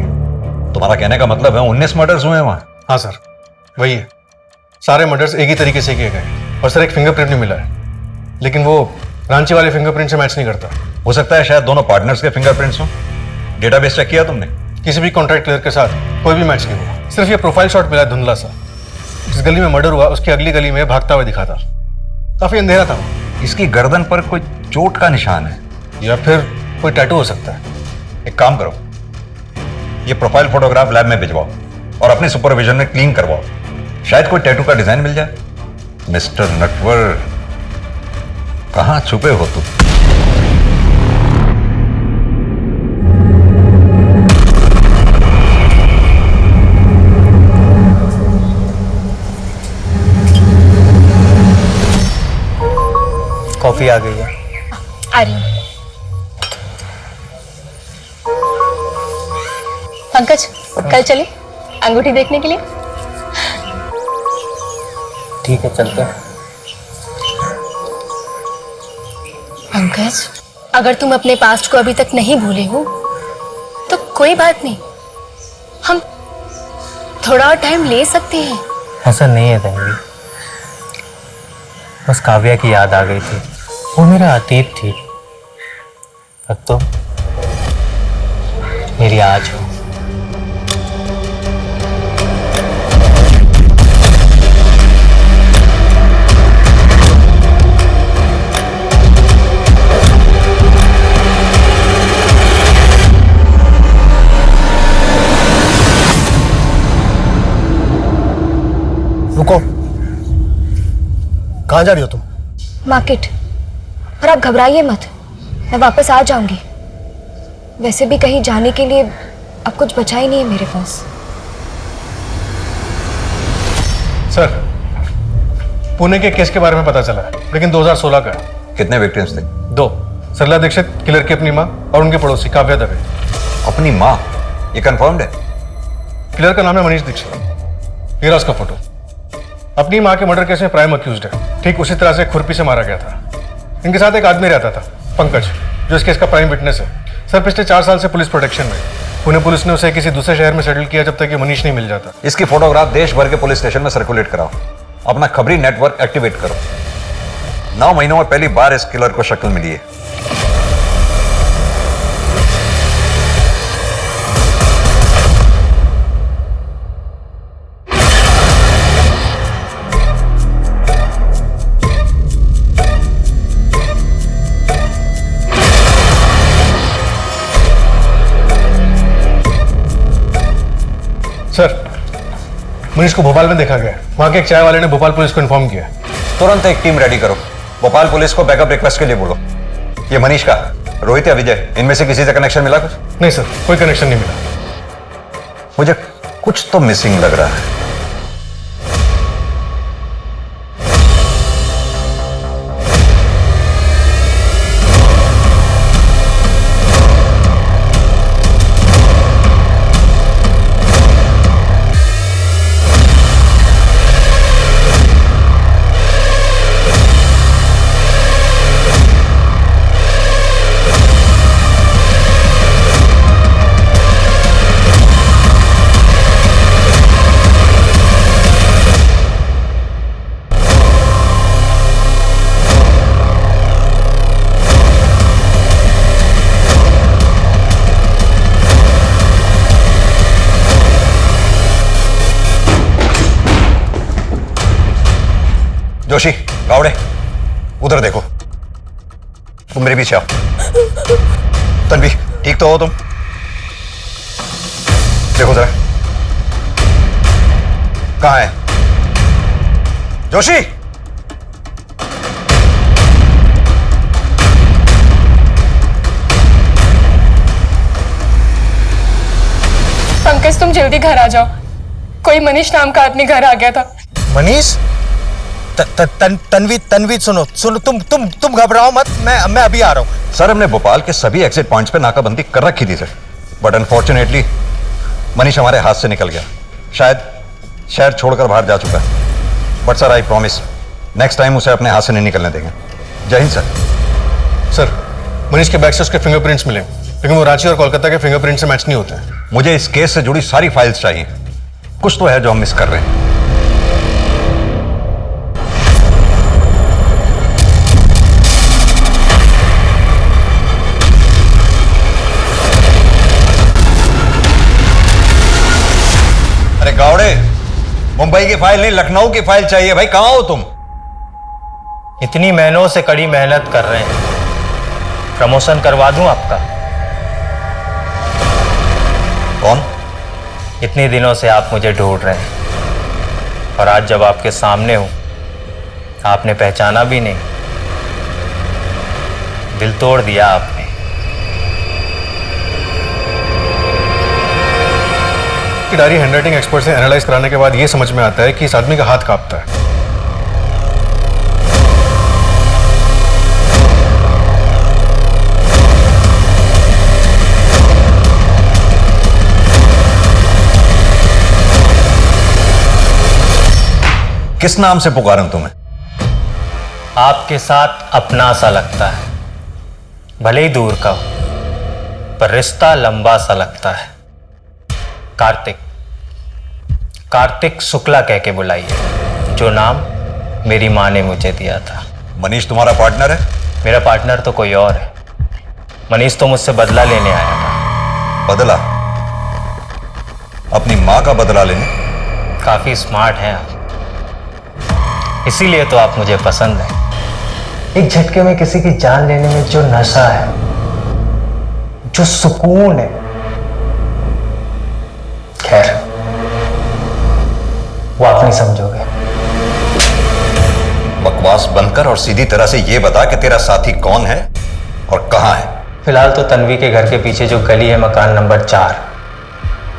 तुम्हारा कहने का मतलब है 19 मर्डर्स हुए हैं वहां?
हाँ सर, वही है। सारे मर्डर्स एक ही तरीके से किए गए और सर एक फिंगरप्रिंट नहीं मिला है, लेकिन वो रांची वाले फिंगरप्रिंट से मैच नहीं करता।
हो सकता है शायद दोनों पार्टनर्स के फिंगरप्रिंट्स हों। डेटाबेस चेक किया तुमने?
किसी भी कॉन्ट्रैक्ट क्लियर के साथ कोई भी मैच नहीं हुआ। सिर्फ ये प्रोफाइल शॉट मिला धुंधला सा। जिस गली में मर्डर हुआ उसकी अगली गली में भागता हुआ दिखा था। काफी अंधेरा था।
इसकी गर्दन पर कोई चोट का निशान है
या फिर कोई टैटू हो सकता है।
एक काम करो, ये प्रोफाइल फोटोग्राफ लैब में भिजवाओ और अपने सुपरविजन में क्लीन करवाओ, शायद कोई टैटू का डिजाइन मिल जाए। मिस्टर नटवर, कहां छुपे हो तुम?
कॉफी आ गई है।
आ रही हूँ। पंकज, कल चले अंगूठी देखने के लिए?
ठीक है, चलते हैं।
पंकज, अगर तुम अपने पास्ट को अभी तक नहीं भूले हो तो कोई बात नहीं, हम थोड़ा और टाइम ले सकते हैं।
ऐसा नहीं है तन्वी, बस काव्या की याद आ गई थी। वो मेरा अतीत थी, अब तो मेरी आज हो।
रुको, कहाँ जा रही हो तुम?
मार्केट। और आप घबराइए मत, मैं वापस आ जाऊंगी। वैसे भी कहीं जाने के लिए अब कुछ बचा ही नहीं है मेरे पास।
सर, पुणे के केस के बारे में पता चला है, लेकिन 2016 का है।
कितने विक्टिम्स थे?
2। सरला दीक्षित, किलर की अपनी माँ, और उनके पड़ोसी काव्या दवे।
अपनी माँ? ये कंफर्म्ड है?
किलर का नाम है मनीष दीक्षित। ये रहा उसका फोटो। अपनी माँ के मर्डर केस में प्राइम अक्यूज्ड है। ठीक उसी तरह से खुरपी से मारा गया था। इनके साथ एक आदमी रहता था, पंकज, जो इस केस का प्राइम विटनेस है। सर, पिछले 4 साल से पुलिस प्रोटेक्शन में। पुणे पुलिस ने उसे किसी दूसरे शहर में सेटल किया जब तक कि मनीष नहीं मिल जाता।
इसकी फोटोग्राफ देश भर के पुलिस स्टेशन में सर्कुलेट कराओ, अपना खबरी नेटवर्क एक्टिवेट करो। 9 महीनों में पहली बार इस किलर को शक्ल मिली है।
सर, मनीष को भोपाल में देखा गया। वहां के एक चाय वाले ने भोपाल पुलिस को इन्फॉर्म किया।
तुरंत एक टीम रेडी करो, भोपाल पुलिस को बैकअप रिक्वेस्ट के लिए बोलो। ये मनीष का, रोहित या विजय, इनमें से किसी से कनेक्शन मिला कुछ?
नहीं सर, कोई कनेक्शन नहीं मिला।
मुझे कुछ तो मिसिंग लग रहा है। जोशी, गावड़े, उधर देखो। तुम मेरे पीछे आओ। तन्वी, ठीक तो हो तुम? देखो जरा, कहां है जोशी?
पंकज, तुम जल्दी घर आ जाओ। कोई मनीष नाम का आदमी घर आ गया था।
मनीष? तन्वी सुनो, तुम घबराओ मत, मैं अभी आ रहा हूं।
सर, हमने भोपाल के सभी एग्जिट पॉइंट्स पे नाकाबंदी कर रखी थी सर, बट अनफॉर्चुनेटली मनीष हमारे हाथ से निकल गया। शायद शहर छोड़कर बाहर जा चुका है। But sir, I promise, next time उसे अपने हाथ से नहीं निकलने देंगे। जय हिंद सर।
सर, मनीष के बैग से उसके फिंगरप्रिंट्स मिले, लेकिन वो रांची और कोलकाता के फिंगरप्रिंट से मैच नहीं होते हैं।
मुझे इस केस से जुड़ी सारी फाइल्स चाहिए। कुछ तो है जो हम मिस कर रहे हैं। अरे गावड़े, मुंबई की फाइल नहीं, लखनऊ की फाइल चाहिए भाई। कहां हो तुम?
इतनी महीनों से कड़ी मेहनत कर रहे हैं, प्रमोशन करवा दूं आपका?
कौन?
इतने दिनों से आप मुझे ढूंढ रहे हैं, और आज जब आपके सामने हूं, आपने पहचाना भी नहीं। दिल तोड़ दिया आपने।
की डायरी हैंडराइटिंग एक्सपर्ट से एनालाइज कराने के बाद यह समझ में आता है कि इस आदमी का हाथ कांपता है।
किस नाम से पुकारूं तुम्हें?
आपके साथ अपना सा लगता है, भले ही दूर का हो, पर रिश्ता लंबा सा लगता है। कार्तिक, कार्तिक शुक्ला कह के बुलाइए, जो नाम मेरी माँ ने मुझे दिया था।
मनीष तुम्हारा पार्टनर है?
मेरा पार्टनर तो कोई और है। मनीष तो मुझसे बदला लेने आया था।
बदला? अपनी माँ का बदला लेने?
काफी स्मार्ट हैं आप, इसीलिए तो आप मुझे पसंद हैं। एक झटके में किसी की जान लेने में जो नशा है, जो सुकून है, खैर वो आप नहीं समझोगे।
बकवास बंद कर और सीधी तरह से ये बता कि तेरा साथी कौन है और कहां है।
फिलहाल तो तन्वी के घर के पीछे जो गली है, मकान नंबर 4,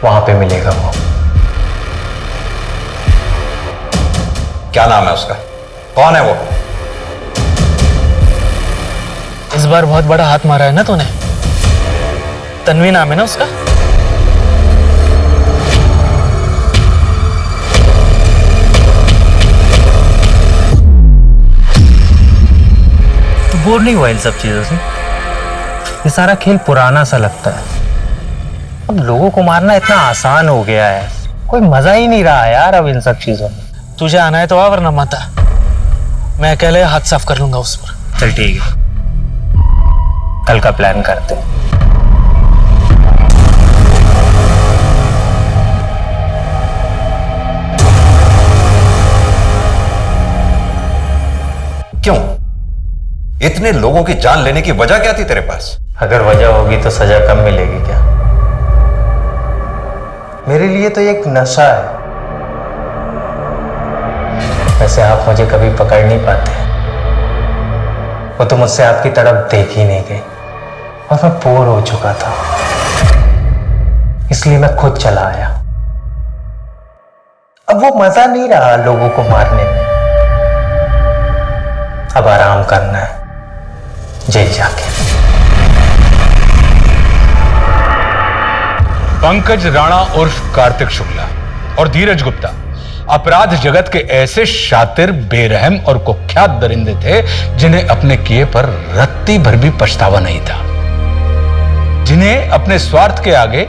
वहां पे मिलेगा वो।
क्या नाम है उसका? कौन है वो?
इस बार बहुत बड़ा हाथ मारा है ना तूने। तन्वी नाम है ना उसका?
तो बोर नहीं हुआ इन सब चीजों से? ये सारा खेल पुराना सा लगता है। अब लोगों को मारना इतना आसान हो गया है, कोई मजा ही नहीं रहा यार अब इन सब चीजों में।
तुझे आना है तो आ, वरना मत आ। मैं अकेले हाथ साफ कर लूंगा उस पर।
चल ठीक है, कल का प्लान करते हैं।
क्यों? इतने लोगों की जान लेने की वजह क्या थी तेरे पास?
अगर वजह होगी तो सजा कम मिलेगी क्या? मेरे लिए तो एक नशा है। वैसे आप मुझे कभी पकड़ नहीं पाते, वो तो मुझसे आपकी तरफ देख ही नहीं गई और मैं बोर हो चुका था, इसलिए मैं खुद चला आया। अब वो मजा नहीं रहा लोगों को मारने में, अब आराम करना है जेल जाके।
पंकज राणा उर्फ कार्तिक शुक्ला और धीरज गुप्ता अपराध जगत के ऐसे शातिर, बेरहम और कुख्यात दरिंदे थे जिन्हें अपने किए पर रत्ती भर भी पछतावा नहीं था, जिन्हें अपने स्वार्थ के आगे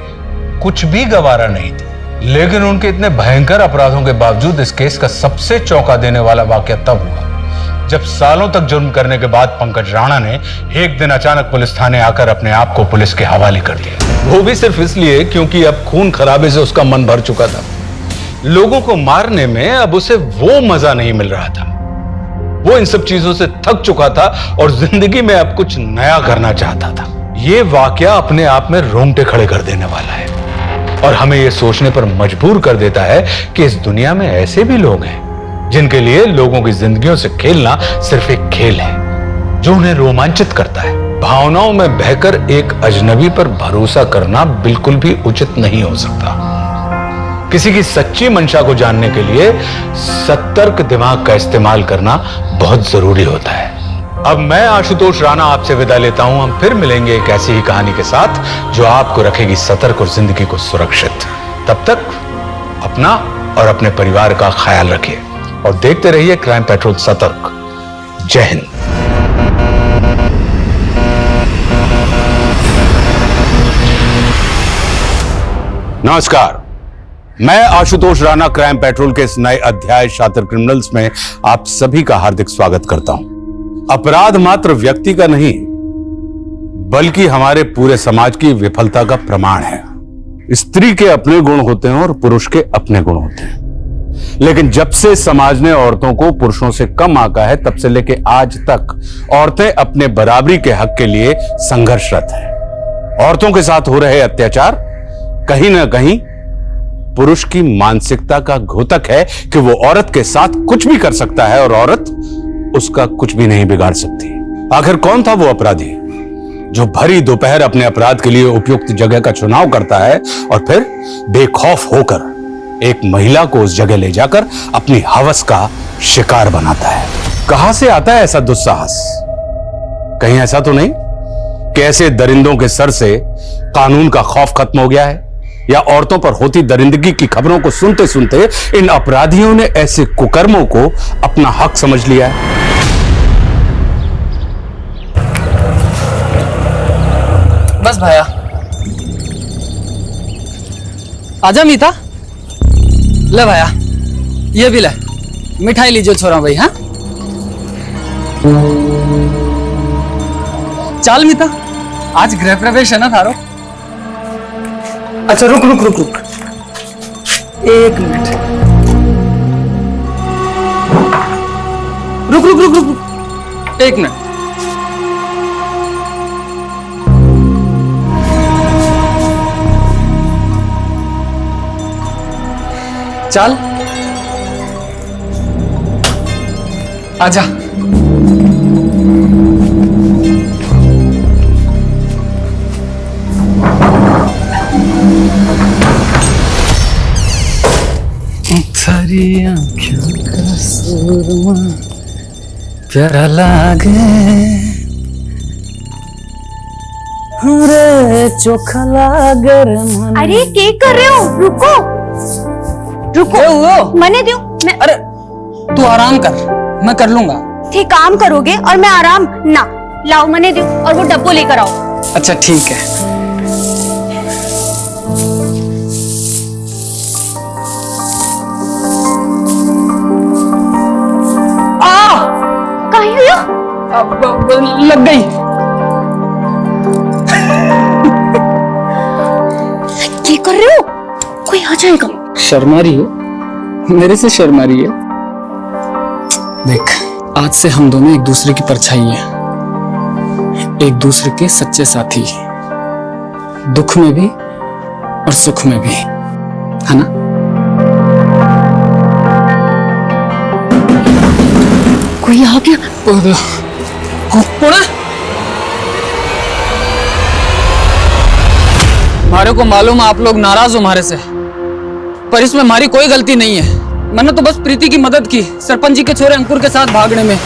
कुछ भी गवारा नहीं था। लेकिन उनके इतने भयंकर अपराधों के बावजूद इस केस का सबसे चौंका देने वाला वाकया तब हुआ जब सालों तक जुर्म करने के बाद पंकज राणा ने एक दिन अचानक पुलिस थाने आकर अपने आप को पुलिस के हवाले कर दिया।
वो भी सिर्फ इसलिए क्योंकि अब खून खराबे से उसका मन भर चुका था।
लोगों को मारने में अब उसे वो मजा नहीं मिल रहा था। वो इन सब चीजों से थक चुका था और जिंदगी में अब कुछ नया करना चाहता था। ये वाकया अपने आप में रोंगटे खड़े कर देने वाला है और हमें यह सोचने पर मजबूर कर देता है कि इस दुनिया में ऐसे भी लोग हैं जिनके लिए लोगों की जिंदगियों से खेलना सिर्फ एक खेल है जो उन्हें रोमांचित करता है। भावनाओं में बहकर एक अजनबी पर भरोसा करना बिल्कुल भी उचित नहीं हो सकता। किसी की सच्ची मंशा को जानने के लिए सतर्क दिमाग का इस्तेमाल करना बहुत जरूरी होता है। अब मैं आशुतोष राणा आपसे विदा लेता हूं। हम फिर मिलेंगे एक ऐसी ही कहानी के साथ जो आपको रखेगी सतर्क और जिंदगी को सुरक्षित। तब तक अपना और अपने परिवार का ख्याल रखिए और देखते रहिए क्राइम पेट्रोल सतर्क। जय हिंद। नमस्कार, मैं आशुतोष राणा क्राइम पेट्रोल के इस नए अध्याय शातिर क्रिमिनल्स में आप सभी का हार्दिक स्वागत करता हूं। अपराध मात्र व्यक्ति का नहीं बल्कि हमारे पूरे समाज की विफलता का प्रमाण है। स्त्री के अपने गुण होते हैं और पुरुष के अपने गुण होते हैं, लेकिन जब से समाज ने औरतों को पुरुषों से कम आंका है तब से लेके आज तक औरतें अपने बराबरी के हक के लिए संघर्षरत हैं। औरतों के साथ हो रहे अत्याचार कहीं ना कहीं पुरुष की मानसिकता का घोतक है कि वो औरत के साथ कुछ भी कर सकता है और औरत उसका कुछ भी नहीं बिगाड़ सकती। आखिर कौन था वो अपराधी जो भरी दोपहर अपने अपराध के लिए उपयुक्त जगह का चुनाव करता है और फिर बेखौफ होकर एक महिला को उस जगह ले जाकर अपनी हवस का शिकार बनाता है? कहां से आता है ऐसा दुस्साहस? कहीं ऐसा तो नहीं कि ऐसे दरिंदों के सर से कानून का खौफ खत्म हो गया है? या औरतों पर होती दरिंदगी की खबरों को सुनते सुनते इन अपराधियों ने ऐसे कुकर्मों को अपना हक समझ लिया है।
बस भैया, आजा मीता। ले भैया, ये भी ले, मिठाई लीजिए छोरा भाई। हाँ चल मीता, आज गृह प्रवेश है ना थारो। अच्छा रुक रुक रुक रुक, एक मिनट, रुक रुक रुक रुक रुक, एक मिनट। चल आजा। थारी आँखों का सुरमा प्यारा लागे, रे चोखा लागे।
अरे क्या कर रहे हो? रुको रुको, मने दो। मैं
अरे तू आराम कर, मैं कर लूंगा।
ठीक काम करोगे और मैं आराम ना। लाओ मने दो और वो डब्बो लेकर आओ।
अच्छा ठीक है।
कहीं हुआ?
लग गई।
क्या कर रहे हो? कोई आ जाएगा।
शर्मा रही हो, मेरे से शर्मा रही है। देख, आज से हम दोनों एक दूसरे की परछाई हैं, एक दूसरे के सच्चे साथी, दुख में भी और सुख में भी, है ना?
कोई आ गया।
हमारे को मालूम है आप लोग नाराज हो हमारे से, पर इसमें हमारी कोई गलती नहीं है। मैंने तो बस प्रीति की मदद की, सरपंच जी के छोरे अंकुर के साथ भागने में।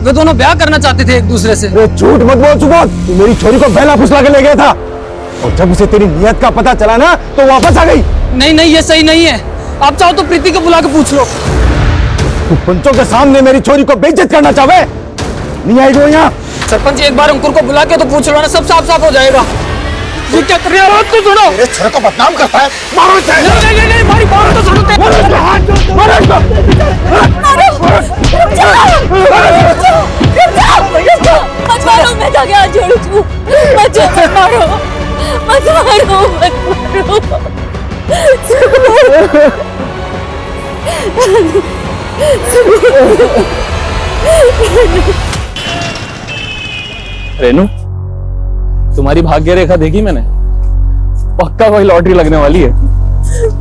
वे दोनों ब्याह करना चाहते थे एक दूसरे से।
झूठ मत बोल सुबोध, तू मेरी छोरी को बेला फुसला के ले गया था और जब उसे तेरी नियत का पता चला ना तो वापस आ गई।
नहीं नहीं, ये सही नहीं है। आप चाहो तो प्रीति को बुला के पूछ लो।
तू पंचों के सामने मेरी छोरी को बेइज्जत करना चाहे? नहीं आएगी वो यहाँ।
सरपंच एक बार अंकुर को बुला के तो पूछ लो ना, सब साफ साफ हो जाएगा। ये क्या कर रहे हो? तो सुनो,
मेरे छोरे को बदनाम करता है। मारो इसे।
नहीं, हमारी बात तो सुनो।
मत मारो, मैं जाके हाथ जोड़ू तू। मत मारो, मत मारो, मत
रेनू, तुम्हारी भाग्य रेखा देखी मैंने, पक्का कोई लॉटरी लगने वाली है।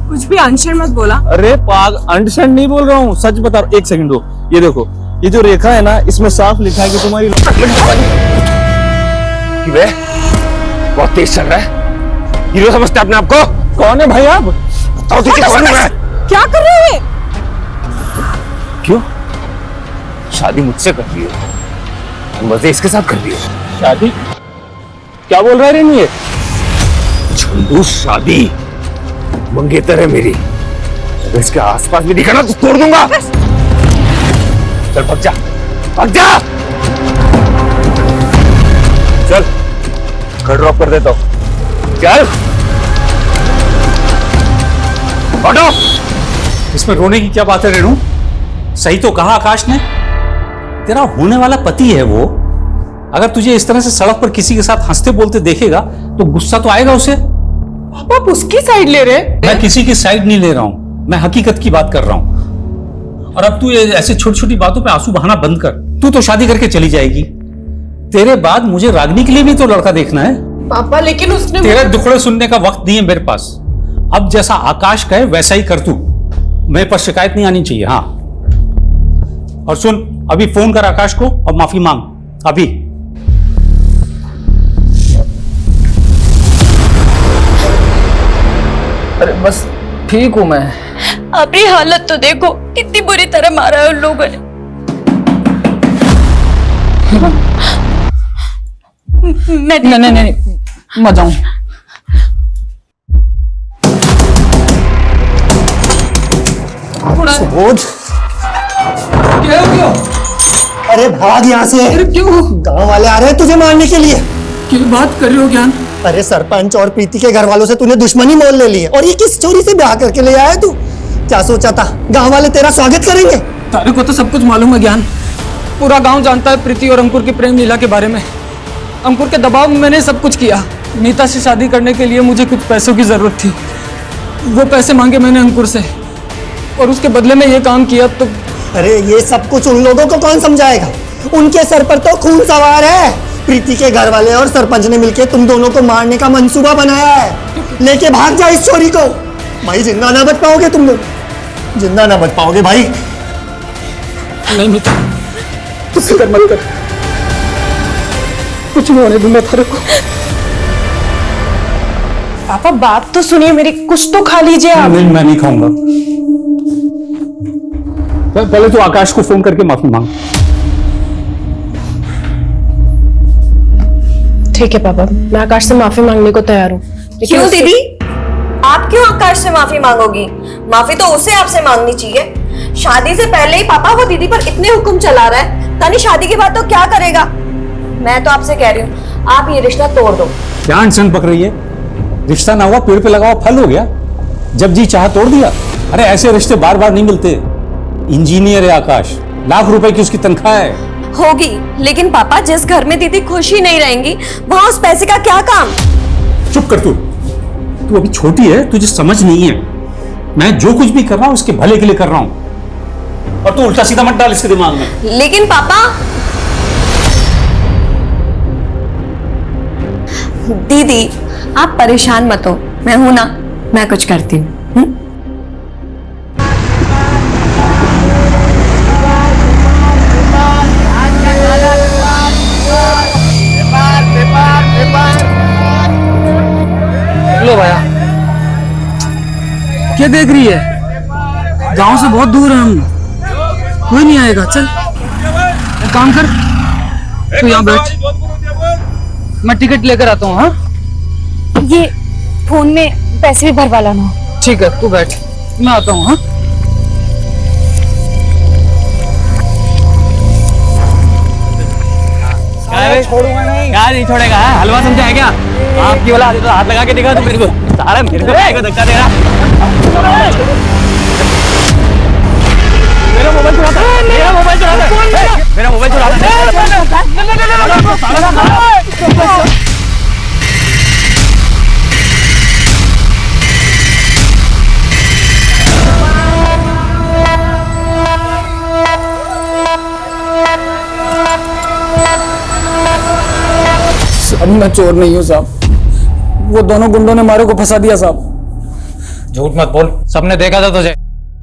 कुछ भी अनशन मत बोला।
अरे पाग, अनशन नहीं बोल रहा हूँ, सच बता रहा हूँ। एक सेकंड दो, ये देखो, ये जो रेखा है ना, इसमें साफ लिखा है कि तुम्हारी
बहुत तेज चल रहा है। हीरो समझते अपने आप को?
कौन है भाई आप?
बताओ तुझे कौन हूं मैं?
क्या कर रहे हैं?
क्यों? शादी मुझसे कर रही हो, मजे इसके साथ कर रही हो।
शादी? क्या बोल रहा है रेनू ये?
झंडू शादी मंगेतर है मेरी, अगर इसके आसपास भी दिखा ना तो तोड़ दूंगा। चल भाग जा, भाग जा। चल घर ड्रॉप कर देता हूं, चल।
हटो। इसमें रोने की क्या बात है रेनू? सही तो कहा आकाश ने, तेरा होने वाला पति है वो। अगर तुझे इस तरह से सड़क पर किसी के साथ हंसते बोलते देखेगा तो गुस्सा तो आएगा उसे।
पापा आप उसकी साइड ले रहे?
मैं किसी की साइड नहीं ले रहा हूं, मैं हकीकत की बात कर रहा हूं। और अब तू ऐसे छोटी छोटी बातों पे आंसू बहाना बंद कर। तू तो शादी करके चली जाएगी, तेरे बाद मुझे रागनी के लिए भी तो लड़का देखना है।
पापा लेकिन उसने
तेरे दुखड़े सुनने का वक्त नहीं है मेरे पास। अब जैसा आकाश कहे वैसा ही कर तू, मेरे पर शिकायत नहीं आनी चाहिए। हाँ, और सुन, अभी फोन कर आकाश को और माफी मांग अभी।
अरे बस ठीक हूं मैं।
अपनी हालत तो देखो, कितनी बुरी तरह मारा है उन लोगों ने।
नहीं, मत जाऊं।
बोझ।
क्या हो गया?
अरे भाग यहाँ से।
अरे क्यों?
गांव वाले आ रहे हैं तुझे मारने के लिए।
क्या बात कर रहे हो ज्ञान?
अरे सरपंच और प्रीति के घर वालों से तूने दुश्मनी मोल ले ली है, और ये किस चोरी से ब्याह करके ले आया तू? क्या सोचा था गांव वाले तेरा स्वागत करेंगे?
तारे को तो सब कुछ मालूम है ज्ञान। पूरा गांव जानता है प्रीति और अंकुर की प्रेम लीला के बारे में। अंकुर के दबाव में मैंने सब कुछ किया। नीता से शादी करने के लिए मुझे कुछ पैसों की जरूरत थी। वो पैसे मांगे मैंने अंकुर से, और उसके बदले में ये काम किया। तो
अरे ये सब कुछ उन लोगों को कौन समझाएगा? उनके सर पर तो खून सवार है। प्रीति के घर वाले और सरपंच ने मिलकर तुम दोनों को मारने का मंसूबा बनाया है। लेके भाग जा इस चोरी को। भाई जिंदा ना बच पाओगे तुम लोग, जिंदा ना बच पाओगे भाई।
नहीं मित्र, तू फिक्र मत कर, कुछ नहीं होने दूंगा थारे को।
पापा बात तो सुनिए मेरी, कुछ तो खा लीजिए आप।
नहीं, मैं नहीं खाऊंगा। पहले तो आकाश को फोन करके माफी मांग।
ठीक है पापा, मैं आकाश से माफी मांगने को तैयार हूँ।
क्यों दीदी, आप क्यों आकाश से माफी मांगोगी? माफी तो उसे आपसे मांगनी चाहिए। शादी से पहले ही पापा वो दीदी पर इतने हुक्म चला रहा है, तानी शादी के बाद तो क्या करेगा? मैं तो आपसे कह रही हूँ, आप ये रिश्ता तोड़ दो।
क्या अनशन पक रही है? रिश्ता ना हुआ पेड़ पे लगा हुआ फल हो गया। जब जी चाह तोड़ दिया। अरे ऐसे रिश्ते बार बार नहीं मिलते। इंजीनियर है आकाश, लाख रुपए की उसकी तनख्वाह है।
होगी, लेकिन पापा जिस घर में दीदी खुश ही नहीं रहेंगी वहां उस पैसे का क्या काम?
चुप कर तू अभी छोटी है, तुझे समझ नहीं है। मैं जो कुछ भी कर रहा हूं उसके भले के लिए कर रहा हूं, और तू उल्टा सीधा मत डाल इसके दिमाग में।
लेकिन पापा, दीदी आप परेशान मत हो, मैं हूं ना, मैं कुछ करती हूँ।
लो भैया, क्या देख रही है? गांव से बहुत दूर है हम, कोई नहीं आएगा। चल एक काम कर, तू यहाँ बैठ, मैं टिकट लेकर आता हूँ। हाँ,
ये फोन में पैसे भी भरवा लाना।
ठीक है, तू बैठ, मैं आता हूँ। हाँ,
छोड़ूंगा नहीं। क्या नहीं छोड़ेगा? हलवा समझा है क्या? आपकी वाला तो हाथ लगा के दिखा तो मेरे को सारा मेरे को धक्का दे रहा। मेरा मोबाइल चुराता है, मेरा मोबाइल चुराता है, मेरा मोबाइल चुराता है।
साहब मैं चोर नहीं हूँ साहब, वो दोनों गुंडों ने मारे को फंसा दिया साहब।
झूठ मत बोल, सबने देखा था तुझे,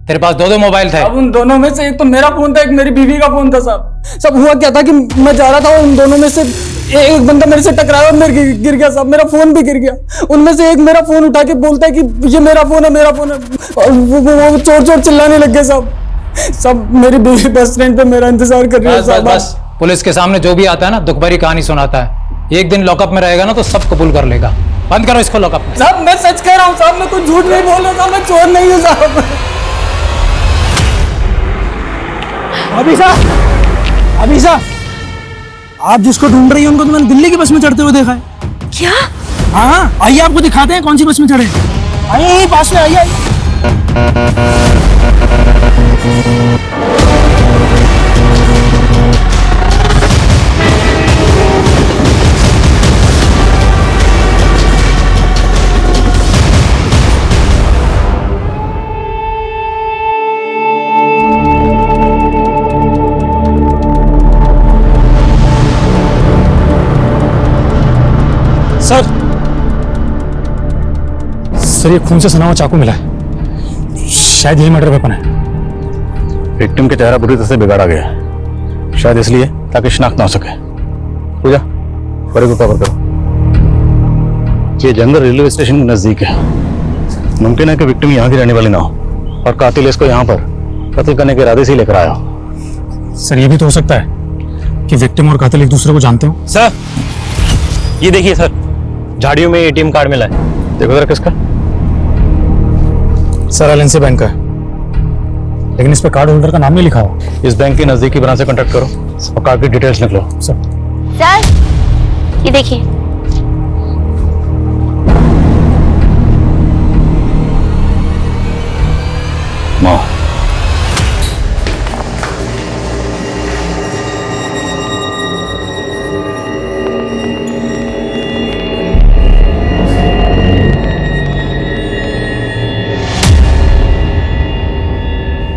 तेरे पास दो थे।
अब उन दोनों में से एक तो मेरा फोन था, एक मेरी बीवी का फोन था साहब। सब हुआ क्या था कि मैं जा रहा था, उन दोनों में से एक बंदा मेरे से टकराया और मेरे गिर गया साहब, मेरा फोन भी गिर गया। उनमें से एक मेरा फोन उठा के बोलता है कि ये मेरा फोन है, मेरा फोन है, और वो चोर चोर चिल्लाने लग गए साहब। सब मेरी बीवी बस स्टैंड पे मेरा इंतजार कर रही है साहब।
बस पुलिस के सामने जो भी आता है ना, दुख भरी कहानी सुनाता है। एक दिन लॉकअप में रहेगा ना तो सब कबूल कर लेगा। बंद करो इसको लॉकअप में।
साहब मैं सच कह रहा हूँ साहब, मैं कुछ झूठ नहीं बोल रहा साहब, मैं चोर नहीं हूँ साहब।
अभी साहब, आप जिसको ढूंढ रही हैं उनको तो मैंने दिल्ली की बस में चढ़ते हुए देखा है।
क्या?
हाँ, आइए आपको दिखाते हैं कौन सी बस में चढ़े। आइए पास में आइए।
सर ये खून से सना हुआ चाकू मिला है, शायद यही मर्डर वेपन है।
विक्टिम का चेहरा बुरी तरह से बिगाड़ा गया है, शायद इसलिए ताकि शिनाख्त ना हो सके। पूजा, बड़े को कवर करो। ये जंगल रेलवे स्टेशन के नजदीक है, मुमकिन है कि विक्टिम यहाँ की रहने वाली ना हो और कातिल इसको यहाँ पर कत्ल करने के इरादे से लेकर आया हो।
सर ये भी तो हो सकता है कि विक्टिम और कातिल एक दूसरे को जानते हो।
सर ये देखिए सर, झाड़ियों में एटीएम कार्ड मिला है।
देखो जरा किसका।
सर एलएनसी बैंक का है।
लेकिन इस पे कार्ड होल्डर का नाम नहीं लिखा हुआ। इस बैंक के नजदीकी ब्रांच से कांटेक्ट करो और कार्ड की डिटेल्स लिख लो। सर
ये देखिए।
माँ,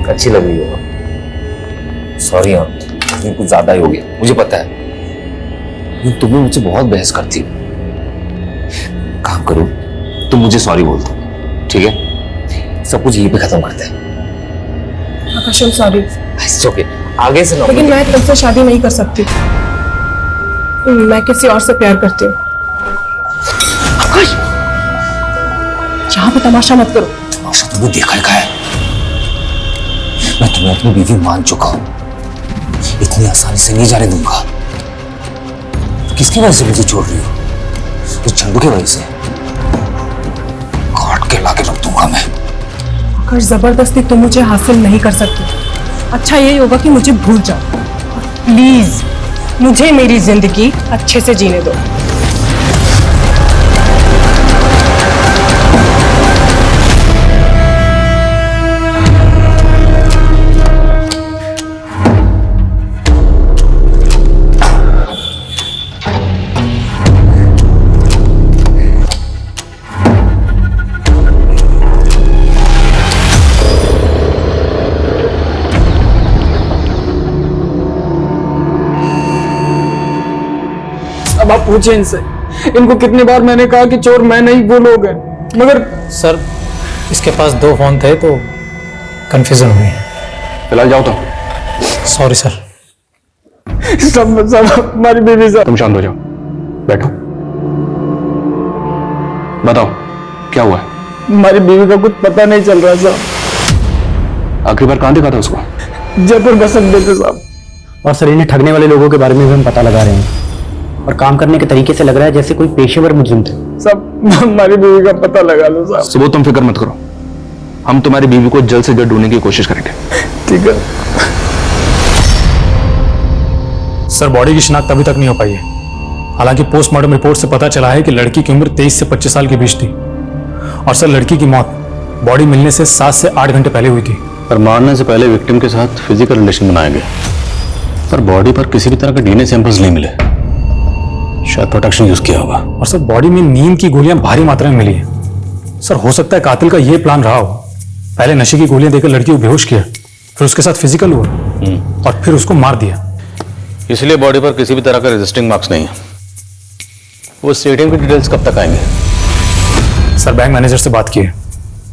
अच्छी लग रही हो। सॉरी हाँ, ये कुछ ज्यादा ही हो गया, मुझे पता है। लेकिन तुम भी मुझसे बहुत बहस करती हो। काम करो, तुम मुझे सॉरी बोल दो, ठीक है? सब कुछ यहीं पे खत्म करते हैं।
आकाश, सॉरी।
इट्स ओके, आगे से ना।
लेकिन मैं तुमसे शादी नहीं कर सकती। मैं किसी और से प्यार करती हूँ। आकाश, यहाँ पे तमाशा मत करो।
तमाशा तुमने देखा है। मैं तुम्हें अपनी बीवी मान चुका हूं, इतनी आसानी से नहीं जाने दूंगा। किसकी वजह से मुझे छोड़ रही हो? उस चंदू की वजह से। काट के लाके रख दूंगा मैं।
आकाश, जबरदस्ती तुम मुझे हासिल नहीं कर सकते। अच्छा यही होगा कि मुझे भूल जाओ। प्लीज मुझे मेरी जिंदगी अच्छे से जीने दो।
अब आप पूछे इनसे, इनको कितनी बार मैंने कहा कि चोर मैं नहीं, वो लोग हैं, मगर
सर इसके पास 2 फोन थे तो कंफ्यूजन हुई।
फिलहाल जाओ तो।
Sorry sir.
सब हमारी बीवी साहब।
तुम शांत हो जाओ, बैठो। बताओ क्या हुआ है?
हमारी बीवी का कुछ पता नहीं चल रहा साहब।
आखिरी बार कहां देखा था उसको?
जयपुर बस अड्डे पे साहब।
और सर इन्हें ठगने वाले लोगों के बारे में भी हम पता लगा रहे हैं और काम करने के तरीके से लग रहा है जैसे कोई पेशेवर मुजरिम थे।
सब हमारी बीवी का पता लगा लो साहब।
सुबह तुम फिक्र मत करो, हम तुम्हारी बीवी को जल्द से जल्द ढूंढने की कोशिश करेंगे।
ठीक है
सर। बॉडी की शिनाख्त अभी तक नहीं हो पाई है। हालांकि पोस्टमार्टम रिपोर्ट से पता चला है कि लड़की की उम्र 23 से 25 साल के बीच थी। और सर लड़की की मौत बॉडी मिलने से 7 से 8 घंटे पहले हुई थी।
पर मारने से पहले विक्टिम के साथ फिजिकल रिलेशन बनाए गए, पर बॉडी पर किसी भी तरह के डीएनए सैंपल्स नहीं मिले। शायद प्रोटेक्शन यूज किया होगा।
और सर बॉडी में नींद की गोलियां भारी मात्रा में मिली है। सर हो सकता है कातिल का यह प्लान रहा हो, पहले नशे की गोलियां देकर लड़की को बेहोश किया, फिर उसके साथ फिजिकल हुआ और फिर उसको मार दिया।
इसलिए बॉडी पर किसी भी तरह का रेजिस्टिंग मार्क्स नहीं है। वो एटीएम की डिटेल्स कब तक आएंगे?
सर बैंक मैनेजर से बात की है,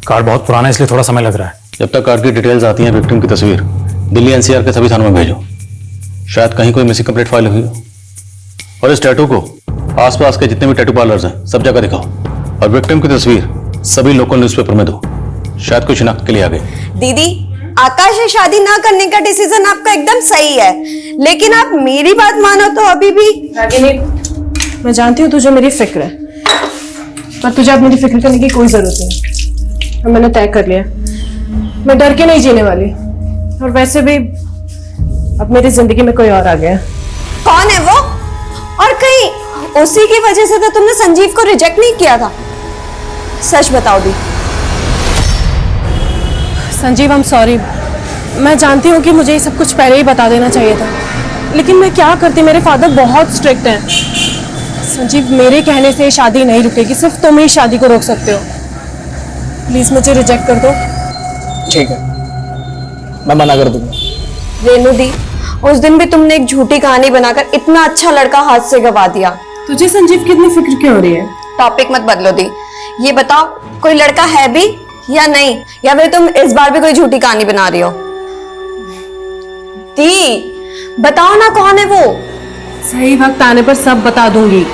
कार्ड बहुत पुराना है इसलिए थोड़ा समय लग रहा है।
जब तक कार्ड की डिटेल्स आती हैं, विक्टिम की तस्वीर दिल्ली एनसीआर के सभी थानों में भेजो। शायद कहीं कोई मिसिंग कंप्लेंट फाइल हुई हो। और इस टैटू को आसपास के जितने भी टैटू पार्लर्स हैं सब जगह दिखाओ। और विक्टिम की तस्वीर सभी लोकल न्यूज़पेपर में दो, शायद कोई शिनाख्त के लिए आ गई।
दीदी, आकाश से शादी ना करने का डिसीजन आपका एकदम सही है, लेकिन आप मेरी बात मानो तो अभी भी।
रागिनी, मैं जानती हूँ तुझे मेरी फिक्र है, पर तुझे अब मेरी फिक्र करने की कोई जरूरत नहीं। और मैंने तय कर लिया, मैं डर के नहीं जीने वाली। और वैसे भी अब मेरी जिंदगी में कोई और आ गया।
कौन है वो? और कहीं उसी की वजह से तो तुमने संजीव को रिजेक्ट नहीं किया था? सच बताओ दी।
Sanjeev, I am sorry. मैं जानती हूँ कि मुझे ये सब कुछ पहले ही बता देना चाहिए था, लेकिन मैं क्या करती, मेरे फादर बहुत स्ट्रिक्ट हैं। संजीव, मेरे कहने से शादी नहीं रुकेगी, सिर्फ तुम ही शादी को रोक सकते हो। प्लीज मुझे रिजेक्ट कर दो।
ठीक है, मैं मना कर दूंगा।
रेनू दी, उस दिन भी तुमने एक झूठी कहानी बनाकर इतना अच्छा लड़का हाथ से गवा दिया।
तुझे संजीव की इतनी फिक्र क्यों हो रही है?
टॉपिक मत बदलो दी। ये बताओ, कोई लड़का है भी या नहीं, या फिर तुम इस बार भी कोई झूठी कहानी बना रही हो? दी, बताओ ना कौन है वो?
सही वक्त आने पर सब बता दूंगी।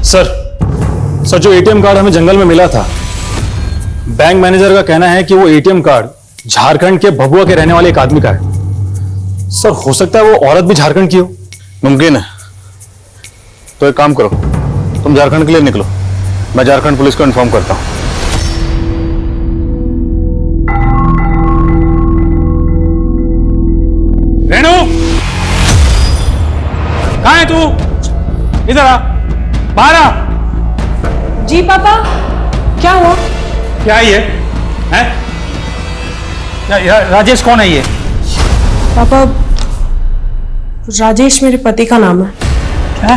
सर जो एटीएम कार्ड हमें जंगल में मिला था, बैंक मैनेजर का कहना है कि वो एटीएम कार्ड झारखंड के भभुआ के रहने वाले एक आदमी का है। सर हो सकता है वो औरत भी झारखंड की हो।
मुमकिन है। तो एक काम करो, तुम झारखंड के लिए निकलो, मैं झारखंड पुलिस को इन्फॉर्म करता हूं।
कहाँ है तू? इधर आ, बाहर आ।
जी पापा, क्या हुआ?
क्या है ये? हैं? राजेश कौन है ये?
पापा, राजेश मेरे पति का नाम है।
क्या?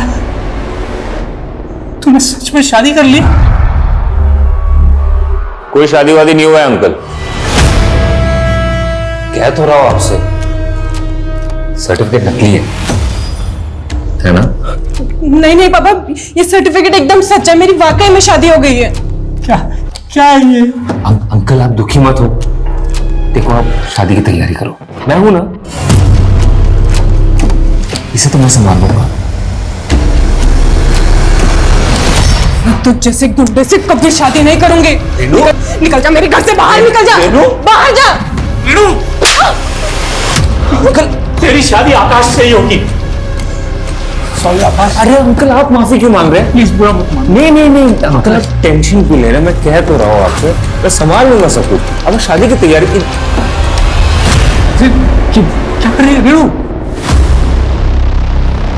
तूने सच में शादी कर ली?
कोई शादी वादी नहीं हुआ है अंकल। कह तो रहा हूं आपसे, सर्टिफिकेट नकली है ना?
नहीं नहीं पापा, ये सर्टिफिकेट एकदम सच है, मेरी वाकई में शादी हो गई है।
क्या क्या है ये?
अंकल आप दुखी मत हो, देखो आप शादी की तैयारी करो, मैं हूं ना, इसे तो मैं संभाल लूंगा।
तो जैसे गुंडे से कभी शादी नहीं करूंगी। निकल जा मेरे घर से, बाहर निकल जा, बाहर जा।
अंकल, तेरी शादी आकाश से ही होगी। सॉरी आकाश।
अरे अंकल आप माफी क्यों मांग रहे हैं?
प्लीज बुरा मत मान।
नहीं नहीं नहीं अंकल, आप टेंशन क्यों ले रहे हैं? मैं कह तो रहा हूँ आपसे, मैं संभाल लूंगा सब कुछ। अब शादी की तैयारी की
क्या कर रही है रेणु?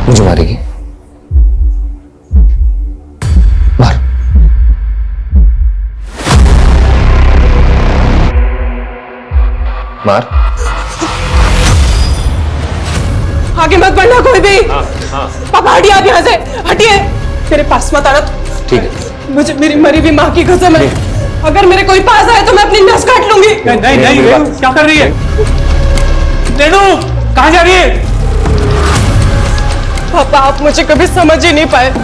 मुझे मारेगी? मार।
आगे मत बढ़ना कोई भी। पापा हटिए आप यहाँ से, हटिए, मेरे पास मत आना।
ठीक है।
मुझे मेरी मरी हुई माँ की कसम है, अगर मेरे कोई पास आए तो मैं अपनी नस काट लूंगी।
नहीं नहीं रेणु, क्या कर रही है? रेणु कहाँ जा रही है?
पापा आप मुझे कभी समझ ही नहीं पाए।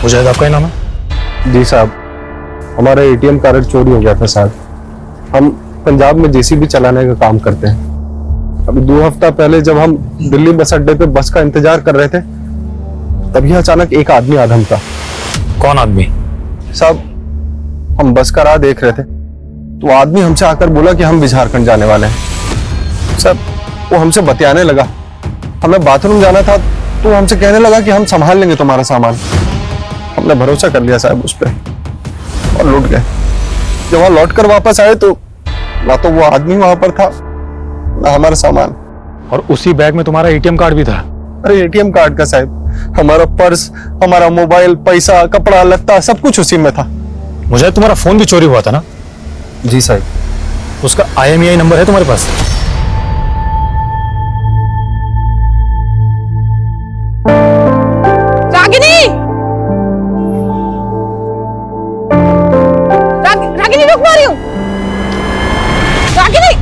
मुजाहिद आपका ही नाम है? जी साहब, हमारा एटीएम कार्ड चोरी हो गया था साहब। हम पंजाब में जेसीबी चलाने का काम करते हैं। अभी 2 हफ्ता पहले जब हम दिल्ली बस अड्डे पे बस का इंतजार कर रहे थे, तभी अचानक एक आदमी आधम था।
कौन आदमी?
साहब हम बस का राह देख रहे थे, तो आदमी हमसे आकर बोला कि हम भी झारखंड जाने वाले हैं। साहब वो हमसे बतियाने लगा, हमें बाथरूम जाना था, तो हमसे कहने लगा कि हम संभाल लेंगे तुम्हारा सामान। हमने भरोसा कर लिया साहब उस पर और लौट गए। जब वहां लौट कर वापस आए तो ना तो वो आदमी वहां पर था, ना हमारा सामान।
और उसी बैग में तुम्हारा एटीएम कार्ड भी था?
अरे एटीएम कार्ड का साहब, हमारा पर्स, हमारा मोबाइल, पैसा, कपड़ा लत्ता सब कुछ उसी में था।
मुझे तुम्हारा फोन भी चोरी हुआ था ना?
जी साहब।
उसका IMEI नंबर है तुम्हारे पास?
रागिनी रुक पा रही हूँ। रागिनी,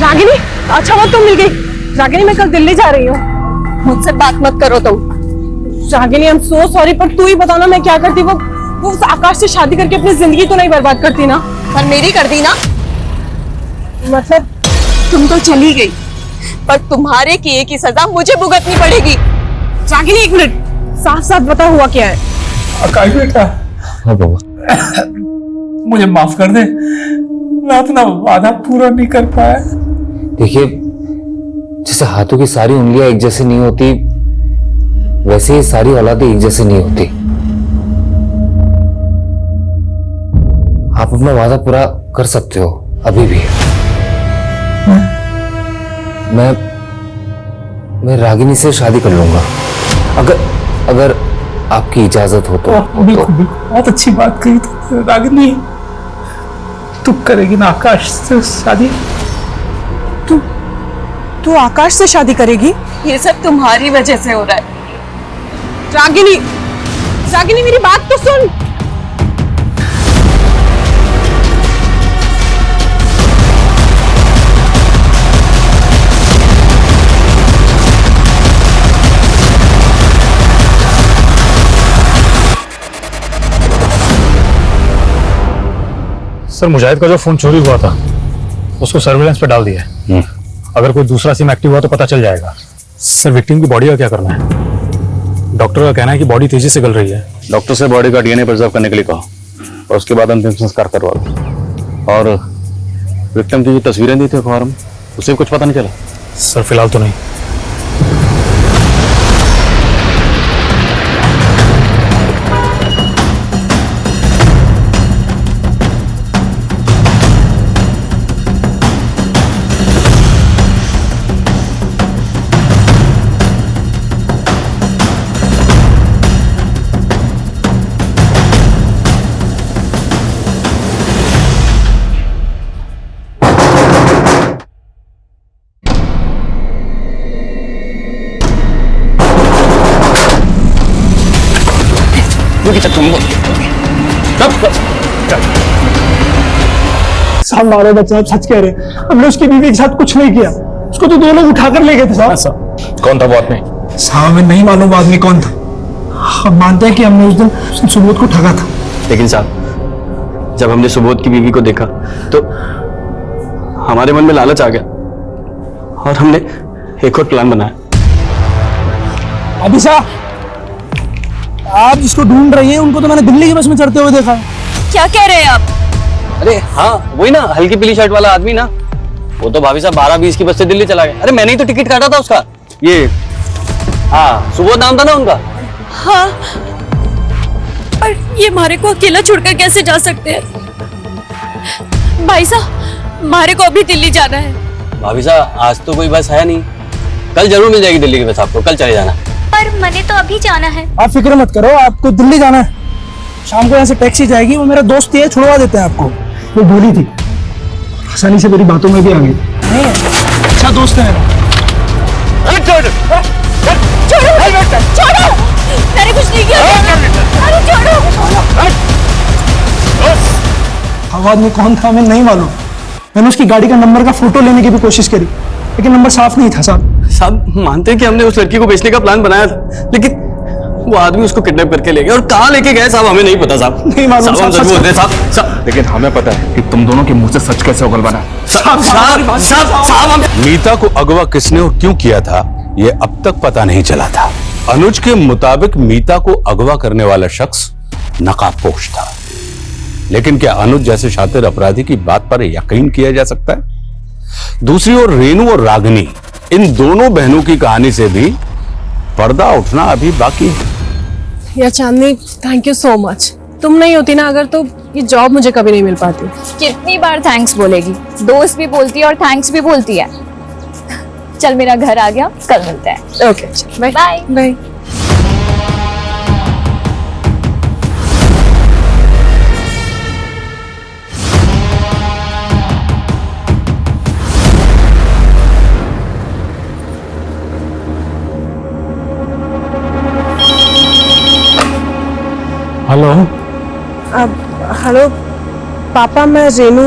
रागिनी, अच्छा वो तुम मिल गई। रागिनी मैं कल दिल्ली जा रही हूँ, मुझसे बात मत करो तुम। Ragini I am so sorry, पर तू ही बताना मैं क्या करती। वो उस आकाश से शादी करके अपनी जिंदगी तो नहीं बर्बाद करती ना? पर मेरी कर दी ना। मतलब तुम तो चली गई, पर तुम्हारे किए की सजा मुझे भुगतनी पड़ेगी। रागिनी एक मिनट, साफ साफ बता हुआ क्या है?
आकाश बेटा,
हाँ बाबा,
मुझे माफ कर दे, मैं अपना वादा पूरा नहीं कर पाया।
देखिए जैसे हाथों की सारी उंगलियां एक जैसे नहीं होती, वैसे ही सारी औलादें एक जैसे नहीं होती। आप अपना वादा पूरा कर सकते हो अभी भी। मैं रागिनी से शादी कर लूंगा, अगर आपकी इजाजत हो तो।
बिल्कुल, बहुत अच्छी बात कही तो। रागिनी तू करेगी ना आकाश से शादी?
तू आकाश से शादी करेगी? ये सब तुम्हारी वजह से हो रहा है। रागिनी, रागिनी मेरी बात तो सुन।
सर मुजाहिद का जो फोन चोरी हुआ था उसको सर्विलेंस पे डाल दिया है। अगर कोई दूसरा सिम एक्टिव हुआ तो पता चल जाएगा। सर विक्टिम की बॉडी का क्या करना है? डॉक्टर का कहना है कि बॉडी तेजी से गल रही है।
डॉक्टर से बॉडी का DNA प्रिजर्व करने के लिए कहा और उसके बाद अंतिम संस्कार करवा दो। और विक्टिम की जो तस्वीरें दी थी अखबार में, उसे कुछ पता नहीं चला?
सर फिलहाल तो नहीं।
फालतू के चक्कर में
साहब मारो बच्चा, आप सच कह रहे हैं। हमने उसकी बीवी के साथ कुछ नहीं किया, उसको तो दो लोग उठाकर ले गए थे साहब।
कौन था वो आदमी?
साहब हमें नहीं मालूम आदमी कौन था, हम मानते हैं कि हमने उस दिन सुबोध को ठगा था।
लेकिन साहब जब हमने सुबोध की बीवी को देखा तो हमारे मन में लालच आ गया और हमने एक और प्लान बनाया।
अभी साहब आप जिसको ढूंढ रही हैं उनको तो मैंने दिल्ली की बस में चढ़ते हुए देखा है।
क्या कह रहे हैं आप?
अरे हाँ वही ना, हल्की पीली शर्ट वाला आदमी ना, वो तो भाभी साहब 12:20 की बस से दिल्ली चला गया। अरे मैंने ही तो टिकट काटा था उसका। ये हाँ सुबोध नाम था ना उनका।
हाँ पर ये मारे को अकेला छोड़कर कैसे जा सकते हैं? भाई साहब मारे को अभी दिल्ली जाना है।
भाभी साहब आज तो कोई बस है नहीं, कल जरूर मिल जाएगी दिल्ली की बस आपको, कल चले जाना।
पर मैंने तो अभी जाना है।
आप फिक्र मत करो, आपको दिल्ली जाना है, शाम को यहाँ से टैक्सी जाएगी, वो मेरा दोस्त ही है, छुड़वा देते हैं आपको। वो बोली थी, आसानी से मेरी बातों में भी आ गई। नहीं अच्छा दोस्त है मेरा।
छोड़ो, मैंने कुछ नहीं किया। अरे छोड़ो।
वो आदमी कौन था हमें नहीं मालूम। मैंने उसकी गाड़ी का नंबर का फोटो लेने की भी कोशिश करी, लेकिन नंबर साफ नहीं था साहब।
साहब मानते हैं कि हमने उस लड़की को बेचने का प्लान बनाया था, लेकिन वो आदमी उसको किडनैप करके ले गया और कहाँ लेके गए साहब हमें नहीं पता साहब।
नहीं मालूम
साहब, हम सच बोलते हैं साहब।
लेकिन हमें पता है कि तुम दोनों के मुंह से सच कैसे उगलवाना। मीता को अगवा किसने और क्यों किया था ये अब तक पता नहीं चला था। अनुज के मुताबिक मीता को अगवा करने वाला शख्स नकाबपोश था, लेकिन क्या अनुज जैसे शातिर अपराधी की बात पर यकीन किया जा सकता है? दूसरी ओर रेनू और रागिनी, इन दोनों बहनों की कहानी से भी पर्दा उठना अभी बाकी है।
या चांदनी थैंक यू सो मच, तुम नहीं होती ना अगर तो ये जॉब मुझे कभी नहीं मिल पाती।
कितनी बार थैंक्स बोलेगी, दोस्त भी बोलती है और थैंक्स भी बोलती है। चल मेरा घर आ गया, कल मिलते हैं।
Okay bye
bye
bye.
Hello
hello papa, मैं रेनू।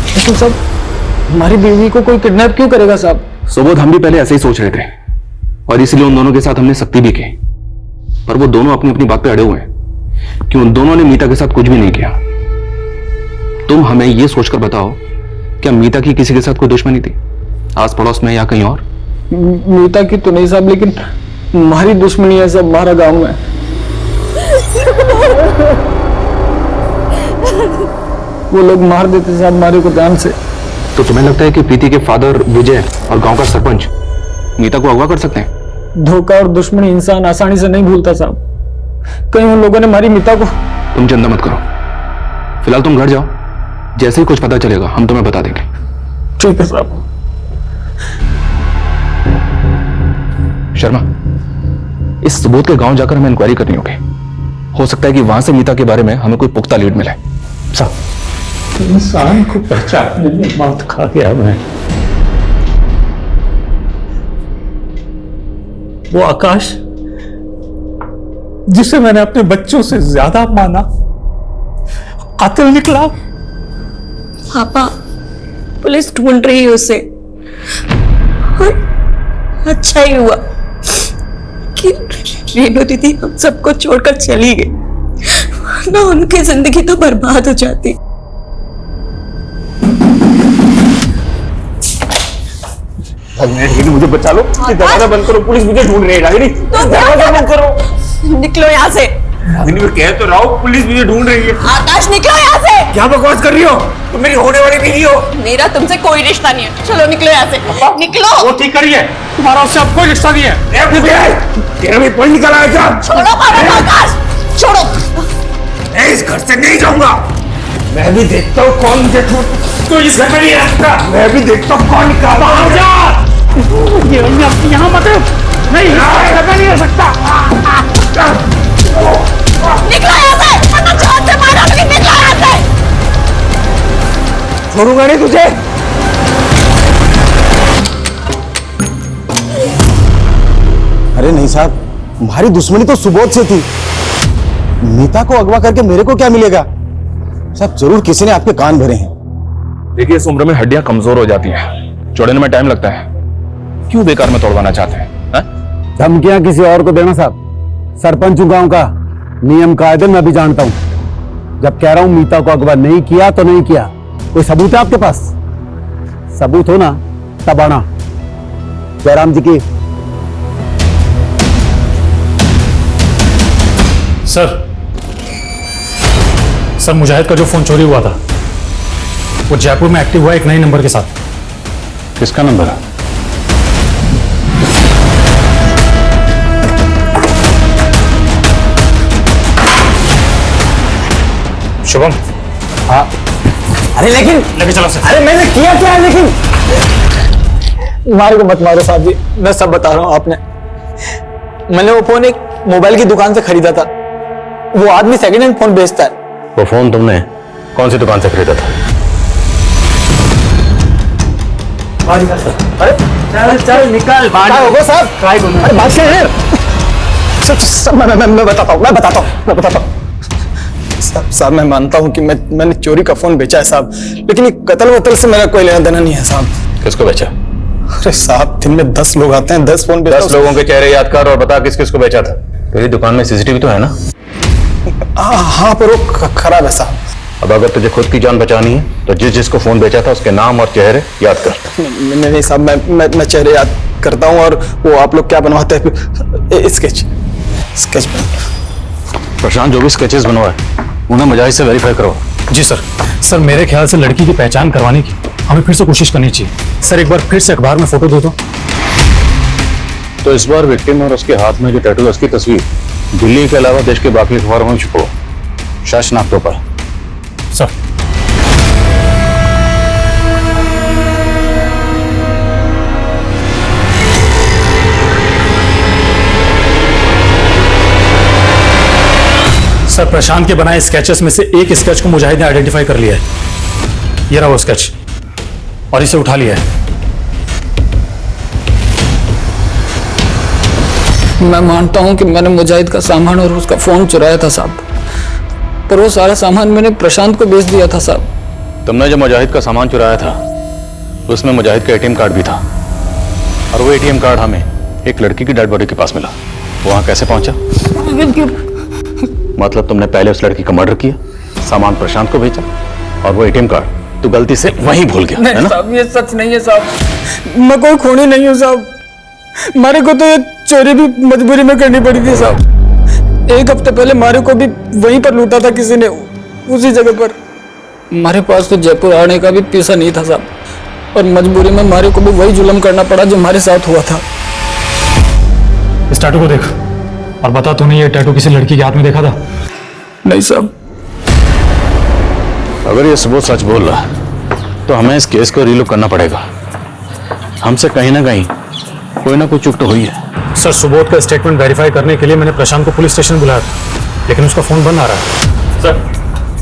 लेकिन साहब हमारी बीवी को कोई किडनैप क्यों करेगा साहब?
सुबोध हम भी पहले ऐसे ही सोच रहे थे और इसलिए उन दोनों के साथ हमने सख्ती भी की, पर वो दोनों अपनी अपनी बात पे अड़े हुए हैं कि उन दोनों ने मीता के साथ कुछ भी नहीं किया। तुम हमें यह सोचकर बताओ, क्या मीता की किसी के साथ कोई दुश्मनी थी, आस पड़ोस में या कहीं और?
मीता की तो नहीं साहब, लेकिन हमारी दुश्मनी है सब हमारा गांव में। वो लोग मार देते साहब हमारे को जान से।
तो तुम्हें लगता है कि प्रीति के फादर विजय और गांव का सरपंच मीता को अगवा कर सकते हैं?
धोखा और दुश्मनी इंसान आसानी से नहीं भूलता साहब। कहीं उन लोगों ने हमारी मीता को।
तुम चिंता मत करो, फिलहाल तुम घर जाओ, जैसे ही कुछ पता चलेगा हम तुम्हें बता देंगे।
ठीक है साहब।
शर्मा, इस सुबोध के गांव जाकर हमें इंक्वायरी करनी होगी। हो सकता है कि वहां से मीता के बारे में हमें कोई पुख्ता लीड मिले। साहब
इंसान को पहचानने में मात खा गया मैं। वो आकाश जिसे मैंने अपने बच्चों से ज्यादा माना, कातिल निकला।
पापा पुलिस ढूंढ रही है उसे, और अच्छा ही हुआ कि रेनू दीदी हम सबको छोड़कर चली गई, वरना उनकी जिंदगी तो बर्बाद हो जाती।
मुझे बचा लो, दरवाजा बंद करो, पुलिस मुझे ढूंढ रही है। रागिनी दरवाजा बंद करो।
निकलो यहाँ से।
रागिनी मैं कह तो रहा हूँ, पुलिस मुझे ढूंढ रही है।
आकाश निकलो यहाँ से।
क्या बकवास कर रही हो? तुम मेरी होने वाली बीवी हो।
मेरा तुमसे कोई रिश्ता नहीं है, चलो निकलो यहाँ से। निकलो।
वो ठीक करिए, तुम्हारा उससे अब कोई रिश्ता नहीं है।
तेरा भी कोई निकल आया क्या?
छोड़ो आकाश, छोड़ो।
मैं इस घर से नहीं जाऊंगा। मैं भी देखता हूँ कौन मुझे तो इस घर में नहीं रखता। मैं भी देखता हूँ कौन निकाला।
यहाँ मत नहीं रह सकता।
निकलो यहाँ से, वरना जान से मारा। निकलो यहाँ से।
छोड़ूंगा नहीं तुझे।
साहब, हमारी दुश्मनी तो सुबोध से थी। मीता को अगवा करके मेरे को क्या मिलेगा? साहब जरूर किसी ने आपके कान भरे हैं।
देखिए, इस उम्र में हड्डियां कमजोर हो जाती हैं, जोड़ने में टाइम लगता है। क्यों बेकार में तोड़वाना चाहते हैं?
धमकियां किसी और को देना साहब, सरपंच हूं गांव का, नियम कायदे मैं भी जानता हूं। जब कह रहा हूं मीता को अगवा नहीं किया तो नहीं किया। कोई सबूत है आपके पास? सबूत हो ना तब आना। जयराम जी की।
सर मुजाहिद का जो फोन चोरी हुआ था वो जयपुर में एक्टिव हुआ एक नए नंबर के साथ।
किसका नंबर है?
शुभम।
हाँ। अरे लेकिन
लेके चलो सर।
अरे मैंने किया क्या? लेकिन
मारो को मत मारो साहब जी, मैं सब बता रहा हूँ। आपने मैंने वो फोन एक मोबाइल की दुकान से खरीदा था। वो आदमी सेकंड हैंड फोन बेचता है।
वो फोन तुमने कौन सी दुकान से खरीदा था?
अरे चल निकाल होगा साहब। अरे बादशाह है। मैं बताता हूँ। साहब मैं मानता हूँ कि मैंने चोरी का फोन बेचा है साहब, लेकिन ये कत्ल वतल से मेरा कोई लेना देना नहीं है साहब।
किसको बेचा?
अरे साहब दिन में 10 लोग आते हैं, 10 फोन बेचा।
10 लोगों के चेहरे याद कर और बता किस किस को बेचा था। तेरी दुकान में सीसीटीवी तो है ना?
हाँ पर वो खराब है साहब।
अब अगर तुझे खुद की जान बचानी है तो जिसको फोन बेचा था उसके नाम और चेहरे याद कर।
नहीं साहब, मैं चेहरे याद करता हूँ। और वो आप लोग क्या बनवाते हैं? स्केच
प्रशांत, जो भी स्केचेस बनवाए उन्हें मुजाहिद से वेरीफाई करो।
जी सर मेरे ख्याल से लड़की की पहचान करवाने की हमें फिर से कोशिश करनी चाहिए। सर एक बार फिर से अखबार में फोटो दे दो।
तो इस बार विक्टिम और उसके हाथ में जो टैटू है उसकी तस्वीर दिल्ली के अलावा देश के बाकी अखबारों में छुपो, शासनाक तौर पर।
सर सर प्रशांत के बनाए स्केचेस में से एक स्केच को मुजाहिद ने आइडेंटिफाई कर लिया है। ये रहा वो स्केच और इसे उठा लिया है।
मैं मानता हूं कि मैंने मुजाहिद का सामान और उसका फोन चुराया था साहब, पर वो सारा सामान मैंने प्रशांत को बेच दिया था साहब।
तुमने जो मुजाहिद का सामान चुराया था उसमें मुजाहिद का एटीएम कार्ड भी था, और वो एटीएम कार्ड हमें एक लड़की की डेड बॉडी के पास मिला। वहां कैसे पहुंचा? मतलब तुमने पहले उस लड़की का मर्डर किया, सामान प्रशांत को भेजा, और वो एटीएम कार्ड तू गलती से वहीं भूल गया।
नहीं साहब, ये सच नहीं है साहब। मैं कोई खूनी नहीं हूँ साहब। मारे को तो ये चोरी भी मजबूरी में करनी पड़ी थी साहब। एक हफ्ते पहले मारे को भी वहीं पर लूटा था किसी ने, उसी जगह पर। हमारे पास तो जयपुर आने का भी पैसा नहीं था साहब, और मजबूरी में मारे को भी वही जुल्म करना पड़ा जो हमारे साथ हुआ था।
इस टैटू को देख और बता, तूने ये टैटू किसी लड़की के हाथ में देखा था?
नहीं साहब।
अगर ये सबूत सच बोल रहा तो हमें इस केस को रीलुक करना पड़ेगा। हमसे कहीं ना कहीं कोई ना कोई चूक तो हुई है।
सर सुबोध का स्टेटमेंट वेरीफाई करने के लिए मैंने प्रशांत को पुलिस स्टेशन बुलाया था, लेकिन उसका फोन बंद आ रहा है।
सर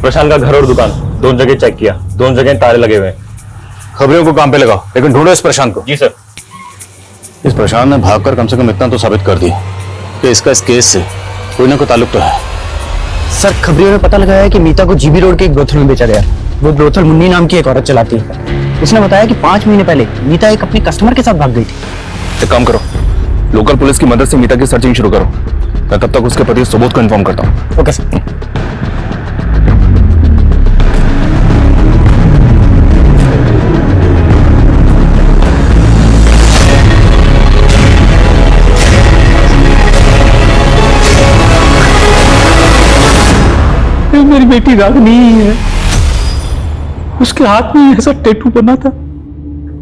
प्रशांत का घर और दुकान दोनों जगह चेक किया, दोनों जगह ताले लगे हुए हैं। खबरियों को काम पे लगाओ, लेकिन ढूंढो इस प्रशांत को। जी सर। इस प्रशांत ने भागकर कम से कम इतना तो साबित कर दिया कि इसका इस केस से कोई ना कोई ताल्लुक तो है।
सर खबरियों ने पता लगाया है कि मीता को जीबी रोड के एक ब्रोथल में बेचा गया। वो ब्रोथल मुन्नी नाम की एक औरत चलाती है। उसने बताया कि 5 महीने पहले मीता एक अपने कस्टमर के साथ भाग गई थी।
एक काम करो, लोकल पुलिस की मदद से मीता की सर्चिंग शुरू करो। मैं तब तक उसके पति सुबोध को इन्फॉर्म करता हूँ।
Okay sir.
मेरी बेटी रागनी है, उसके हाथ में ऐसा टैटू बना था।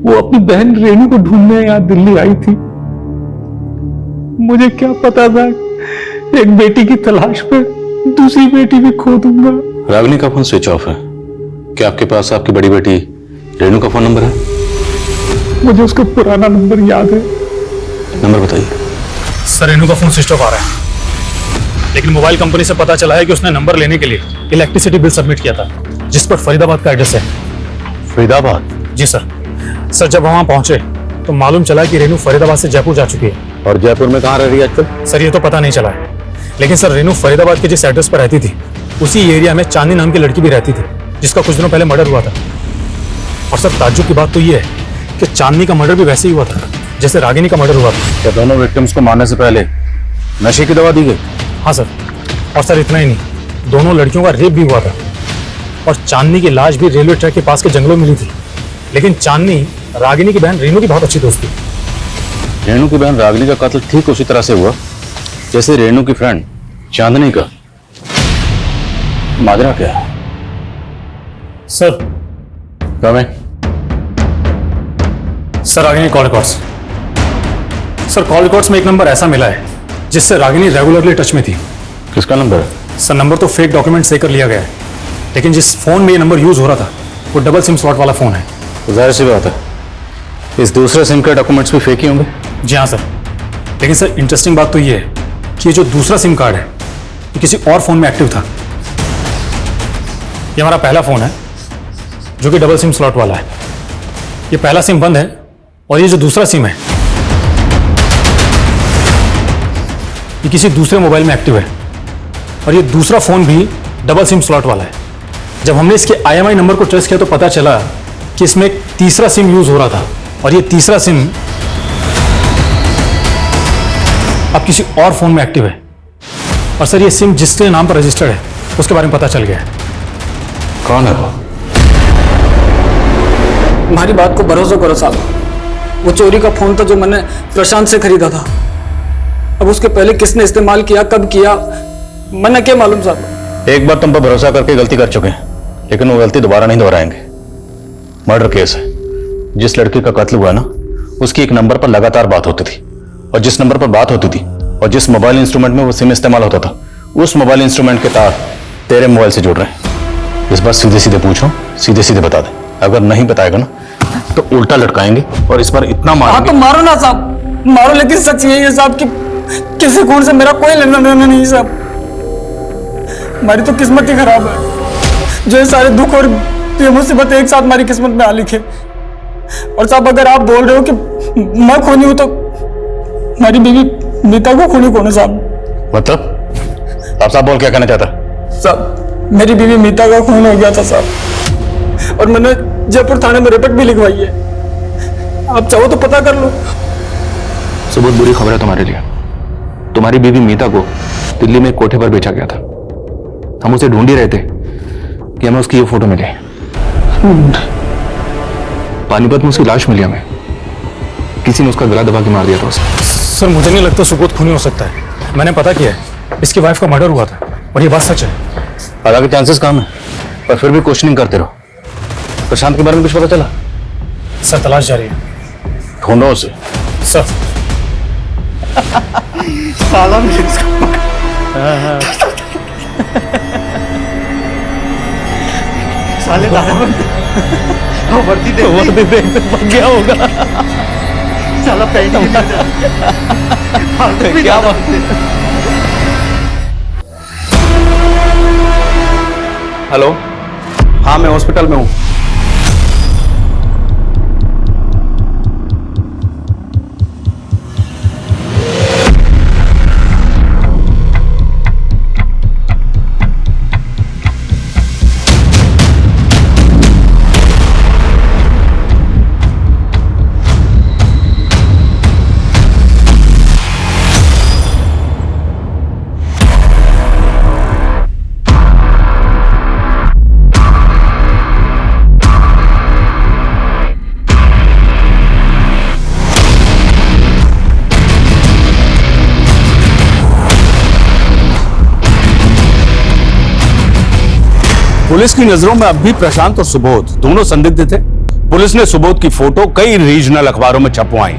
वो अपनी बहन रेणु को ढूंढने यहाँ दिल्ली आई थी। मुझे क्या पता था एक बेटी की तलाश में दूसरी बेटी भी खो दूंगा।
रागनी का फोन स्विच ऑफ है। क्या आपके पास आपकी बड़ी बेटी रेणु का फोन नंबर है?
मुझे उसका पुराना नंबर याद है।
नंबर बताइए।
सर रेणु का फोन स्विच ऑफ आ रहा है, लेकिन मोबाइल कंपनी से पता चला है कि उसने नंबर लेने के लिए इलेक्ट्रिसिटी बिल सबमिट किया था, जिस पर फरीदाबाद का एड्रेस है।
फरीदाबाद?
जी सर। सर जब वहां पहुंचे तो मालूम चला कि रेणु फरीदाबाद से जयपुर जा चुकी है।
और जयपुर में कहाँ रह रही है आजकल?
सर ये तो पता नहीं चला है, लेकिन सर रेनू फरीदाबाद के जिस एड्रेस पर रहती थी उसी एरिया में चांदनी नाम की लड़की भी रहती थी जिसका कुछ दिनों पहले मर्डर हुआ था। और सर ताज्जुब की बात तो ये है कि चांदनी का मर्डर भी वैसे ही हुआ था जैसे रागिनी का मर्डर हुआ था।
क्या दोनों विक्टिम्स को मारने से पहले नशे की दवा दी गई?
हाँ सर, और सर इतना ही नहीं, दोनों लड़कियों का रेप भी हुआ था और चांदनी की लाश भी रेलवे ट्रैक के पास के जंगलों में मिली थी। लेकिन चांदनी रागिनी की बहन रेनू की बहुत अच्छी दोस्त थी।
रेणु की बहन रागिनी का कत्ल ठीक उसी तरह से हुआ जैसे रेणु की फ्रेंड चांदनी का। माजरा क्या है?
सर
कमें
sir Ragini call records. Sir call records में एक नंबर ऐसा मिला है जिससे रागिनी रेगुलरली टच में थी।
किसका नंबर है?
सर नंबर तो फेक डॉक्यूमेंट से कर लिया गया है, लेकिन जिस फोन में ये नंबर यूज हो रहा था वो डबल सिम स्लॉट वाला फोन है।
तो जाहिर सी बात है इस दूसरे सिम के डॉक्यूमेंट्स भी फेक ही होंगे।
जी हाँ सर, लेकिन सर इंटरेस्टिंग बात तो ये है कि ये जो दूसरा सिम कार्ड है ये किसी और फोन में एक्टिव था। ये हमारा पहला फोन है जो कि डबल सिम स्लॉट वाला है। ये पहला सिम बंद है और ये जो दूसरा सिम है ये किसी दूसरे मोबाइल में एक्टिव है और ये दूसरा फोन भी डबल सिम स्लॉट वाला है। जब हमने इसके IMI नंबर को ट्रेस किया तो पता चला कि इसमें एक तीसरा सिम यूज हो रहा था और ये तीसरा सिम अब किसी और फोन में एक्टिव है। और सर ये सिम जिसके नाम पर रजिस्टर्ड है उसके बारे में पता चल गया है।
कौन है वो?
हमारी बात को भरोसा करो साहब, वो चोरी का फोन था जो मैंने प्रशांत से खरीदा था। अब उसके पहले किसने इस्तेमाल किया, कब किया, मैंने क्या मालूम साहब।
एक बार तुम पर भरोसा करके गलती कर चुके हैं, लेकिन वो गलती दोबारा नहीं दोहराएंगे। मर्डर केस है। जिस लड़की का कत्ल हुआ ना उसकी एक नंबर पर लगातार बात होती थी और जिस नंबर पर बात होती थी और जिस मोबाइल इंस्ट्रूमेंट में वो सिम इस्तेमाल होता था उस मोबाइल इंस्ट्रूमेंट के तार तेरे मोबाइल से जुड़ रहे हैं। इस बार सीधे सीधे पूछो, सीधे सीधे बता दे। अगर नहीं बताएगा ना तो उल्टा लटकाएंगे और इस बार इतना
हाँ
मारेंगे।
तो मारो ना साहब, मारो, लेकिन सच यही है साहब कि किसी खून से मेरा कोई लेना देना नहीं साहब। हमारी तो किस्मत ही खराब है जो ये सारे दुख और ये मुसीबत एक साथ हमारी किस्मत में आ लिखे। और साहब अगर आप बोल रहे हो कि मैं खूनी हूं तो हमारी बीवी मीता को खूनी कौन है साहब?
मतलब आप साहब बोल क्या कहना चाहता?
साहब मेरी बीवी मीता का खून हो गया था साहब और मैंने जयपुर थाने में रिपोर्ट भी लिखवाई है। आप चाहो तो पता कर लो।
बहुत बुरी खबर है तुम्हारे लिए। तुम्हारी बीवी मीता को दिल्ली में एक कोठे पर बेचा गया था। हम उसे ढूंढ ही रहे थे कि हमें उसकी ये फोटो मिली। पानीपत में उसकी लाश मिली हमें। किसी ने उसका गला दबा के मार दिया था उसे।
सर मुझे नहीं लगता सुबोध खूनी हो सकता है। मैंने पता किया है, इसकी वाइफ का मर्डर हुआ था और ये बात सच है।
हालांकि चांसेस कम है पर फिर भी क्वेश्चनिंग करते रहो। प्रशांत के बारे में कुछ पता चला?
सर तलाश जारी है।
ढूंढो उसे।
सर
साला साले वर्दी देख पक गया होगा। साला पैंट क्या बात है।
हेलो, हाँ मैं हॉस्पिटल में हूँ। पुलिस की नजरों में अब भी प्रशांत और सुबोध दोनों संदिग्ध थे। पुलिस ने सुबोध की फोटो कई रीजनल अखबारों में छपवाई।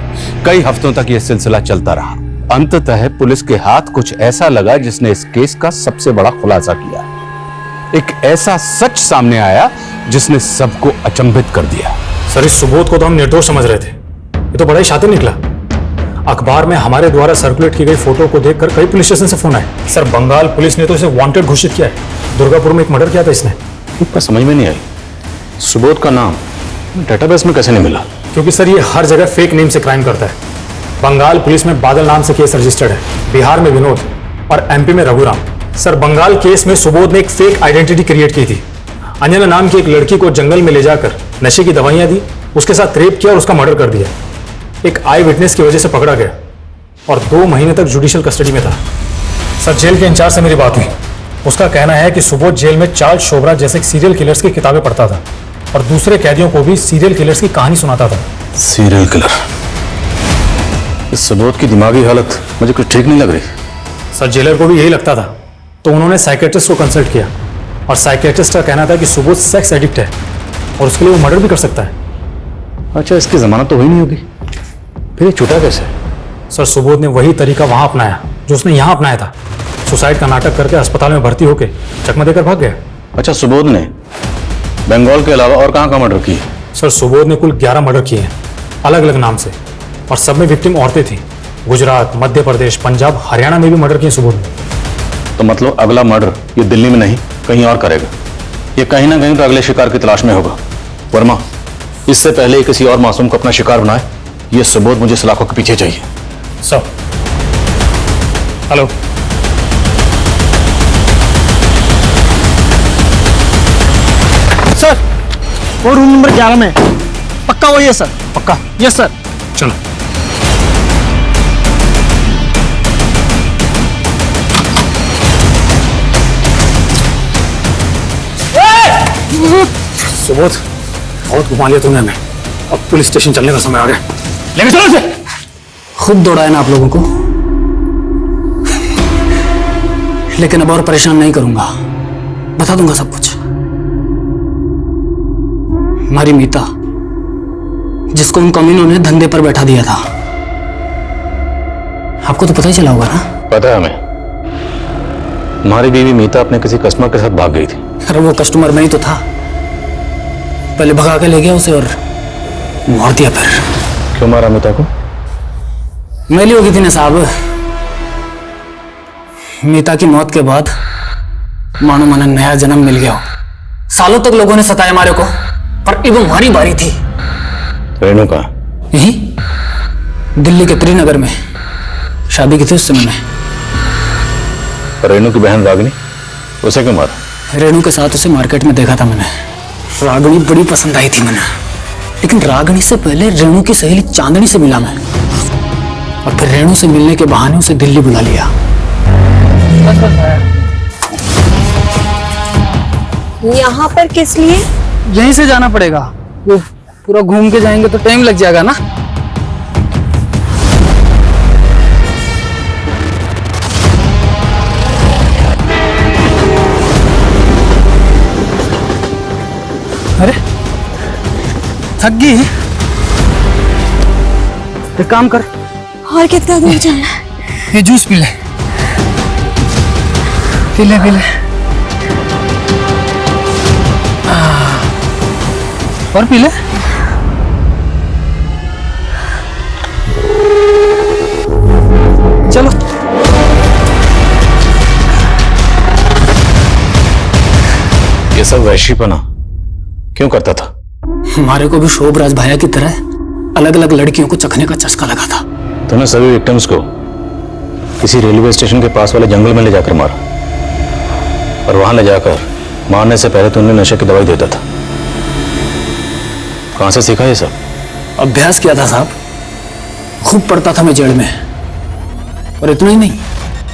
कई हफ्तों तक यह सिलसिला चलता रहा। अंततः पुलिस के हाथ कुछ ऐसा लगा जिसने इस केस का सबसे बड़ा खुलासा किया। एक ऐसा सच सामने आया जिसने सबको अचंभित कर दिया।
सर इस सुबोध को तो हम निर्दोष समझ रहे थे, ये तो बड़ा ही शातिर निकला। अखबार में हमारे द्वारा सर्कुलेट की गई फोटो को देखकर कई पुलिस स्टेशन से फोन आए। सर बंगाल पुलिस ने तो इसे वांटेड घोषित किया है। दुर्गापुर में एक मर्डर किया था इसने।
पर समझ में नहीं आई सुबोध का नाम डेटाबेस में कैसे नहीं मिला?
क्योंकि सर ये हर जगह फेक नेम से क्राइम करता है बंगाल पुलिस में बादल नाम से केस रजिस्टर्ड है, बिहार में विनोद और एमपी में रघुराम। सर, बंगाल केस में सुबोध ने एक फेक आइडेंटिटी क्रिएट की थी। अंजना नाम की एक लड़की को जंगल में ले जाकर नशे की दवाइयां दी, उसके साथ रेप किया और उसका मर्डर कर दिया। एक आई विटनेस की वजह से पकड़ा गया और 2 महीने तक जुडिशियल कस्टडी में था। सर, जेल के इंचार्ज से मेरी बात हुई। उसका कहना है कि सुबोध जेल में चार्ल्स शोभरा जैसे सीरियल किलर्स की किताबें पढ़ता था और दूसरे कैदियों को भी सीरियल किलर्स की कहानी सुनाता था।
Serial killer? इस सुबोध की दिमागी हालत मुझे कुछ ठीक नहीं लग रही।
सर, जेलर को भी यही लगता था, तो उन्होंने साइकेट्रिस्ट को कंसल्ट किया और साइकेट्रिस्ट का कहना था कि सुबोध सेक्स एडिक्ट है और उसके लिए वो मर्डर भी कर सकता है।
अच्छा, इसकी जमानत तो हुई नहीं होगी, फिर ये छूटा कैसे?
सर, सुबोध ने वही तरीका वहां अपनाया जो उसने यहां अपनाया था। सुसाइड का नाटक करके अस्पताल में भर्ती होकर चकमा देकर भाग गया।
अच्छा, सुबोध ने बंगाल के अलावा और कहां मर्डर किए?
सर, सुबोध ने कुल 11 मर्डर किए हैं, अलग अलग नाम से, और सब में विक्टिम औरतें थी। गुजरात, मध्य प्रदेश, पंजाब, हरियाणा में भी मर्डर किए सुबोध ने।
तो मतलब अगला मर्डर ये दिल्ली में नहीं कहीं और करेगा। ये कहीं ना कहीं तो अगले शिकार की तलाश में होगा। वर्मा, इससे पहले ये किसी और मासूम को अपना शिकार बनाए, ये सुबोध मुझे सलाखों के पीछे चाहिए।
सर, हेलो,
सर वो रूम नंबर 11 में पक्का वही है सर? पक्का? Yes sir.
चलो। सुबोध, बहुत घुमा लिया तूने हमें, अब पुलिस स्टेशन चलने का समय आ गया। लेके चलो इसे।
खुद दौड़ाया ना आप लोगों को, लेकिन अब और परेशान नहीं करूंगा, बता दूंगा सब कुछ। हमारी मीता, जिसको उन कमीनों ने धंधे पर बैठा दिया था, आपको तो पता ही चला होगा ना?
पता है हमें। हमारी बीवी मीता अपने किसी कस्टमर के साथ भाग गई थी।
अरे वो कस्टमर में ही तो था, पहले भगा के ले गया उसे और मार दिया। फिर
क्यों मारा मीता को?
मैली हो गई थी ना साहब। मीता की मौत के बाद मानो मन नया जन्म मिल गया हो। सालों तक लोगों ने सताया हमारे को, पर अब हमारी बारी थी।
रेणु का
यही दिल्ली के त्रिनगर में शादी की थी उस समय में।
रेणु की बहन रागिनी, उसे क्यों मारा?
रेणु के साथ उसे मार्केट में देखा था मैंने। रागिनी बड़ी पसंद आई थी मैंने, लेकिन रागिनी से पहले रेणु की सहेली चांदनी से मिला मैं, और फिर रेणु से मिलने के बहाने उसे दिल्ली बुला लिया।
यहाँ पर किस लिए?
यहीं से जाना पड़ेगा, वो पूरा घूम के जाएंगे तो टाइम लग जाएगा ना। अरे थक गई? एक काम कर,
और कितना दूर जाना है?
ये जूस पी ले, पी ले, पी ले। और पी ले। चलो।
ये सब वैश्यपना क्यों करता था?
हमारे को भी शोभराज भैया की तरह अलग अलग लड़कियों को चखने का चस्का लगा था।
तूने सभी विक्टिम्स को किसी रेलवे स्टेशन के पास वाले जंगल में ले जाकर मारा, और वहां ले जाकर मारने से पहले तूने नशे की दवाई देता था। कहां से सीखा ये सब?
अभ्यास किया था साहब, खूब पढ़ता था मैं जेल में, और इतना ही नहीं,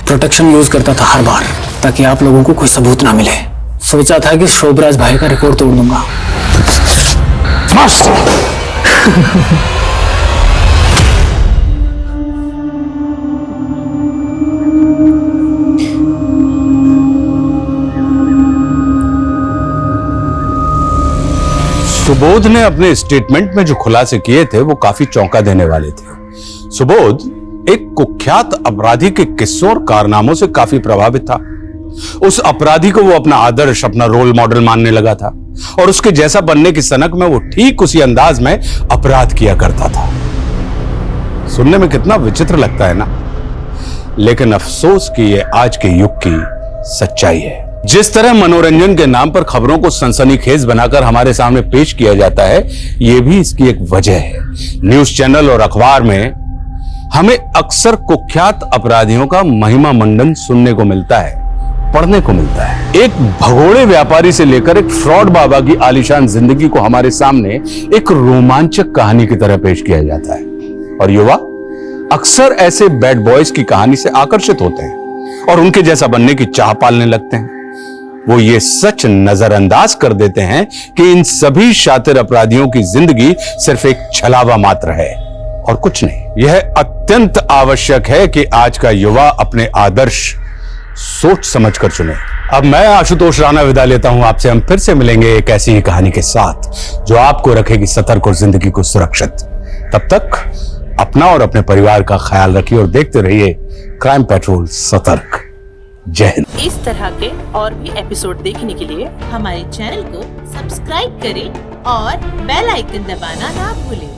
प्रोटेक्शन यूज करता था हर बार, ताकि आप लोगों को कोई सबूत ना मिले। सोचा था कि शोभराज भाई का रिकॉर्ड तोड़ दूंगा।
सुबोध ने अपने स्टेटमेंट में जो खुलासे किए थे वो काफी चौंका देने वाले थे। सुबोध एक कुख्यात अपराधी के किस्सों और कारनामों से काफी प्रभावित था। उस अपराधी को वो अपना आदर्श, अपना रोल मॉडल मानने लगा था, और उसके जैसा बनने की सनक में वो ठीक उसी अंदाज में अपराध किया करता था। सुनने में कितना विचित्र लगता है ना, लेकिन अफसोस कि ये आज के युग की सच्चाई है। जिस तरह मनोरंजन के नाम पर खबरों को सनसनीखेज बनाकर हमारे सामने पेश किया जाता है, यह भी इसकी एक वजह है। न्यूज चैनल और अखबार में हमें अक्सर कुख्यात अपराधियों का महिमा मंडन सुनने को मिलता है, पढ़ने को मिलता है। एक भगोड़े व्यापारी से लेकर एक फ्रॉड बाबा की आलीशान जिंदगी को हमारे सामने एक रोमांचक कहानी की तरह पेश किया जाता है और युवा अक्सर ऐसे बैड बॉयज की कहानी से आकर्षित होते हैं और उनके जैसा बनने की चाह पालने लगते हैं। वो ये सच नजरअंदाज कर देते हैं कि इन सभी शातिर अपराधियों की जिंदगी सिर्फ एक छलावा मात्र है और कुछ नहीं। यह अत्यंत आवश्यक है कि आज का युवा अपने आदर्श सोच समझकर चुने। अब मैं आशुतोष राणा विदा लेता हूं आपसे। हम फिर से मिलेंगे एक ऐसी ही कहानी के साथ जो आपको रखेगी सतर्क और जिंदगी को सुरक्षित। तब तक अपना और अपने परिवार का ख्याल रखिए और देखते रहिए क्राइम पेट्रोल सतर्क। जय हिंद।
इस तरह के और भी एपिसोड देखने के लिए हमारे चैनल को सब्सक्राइब करें और बेल आइकन दबाना ना भूलें।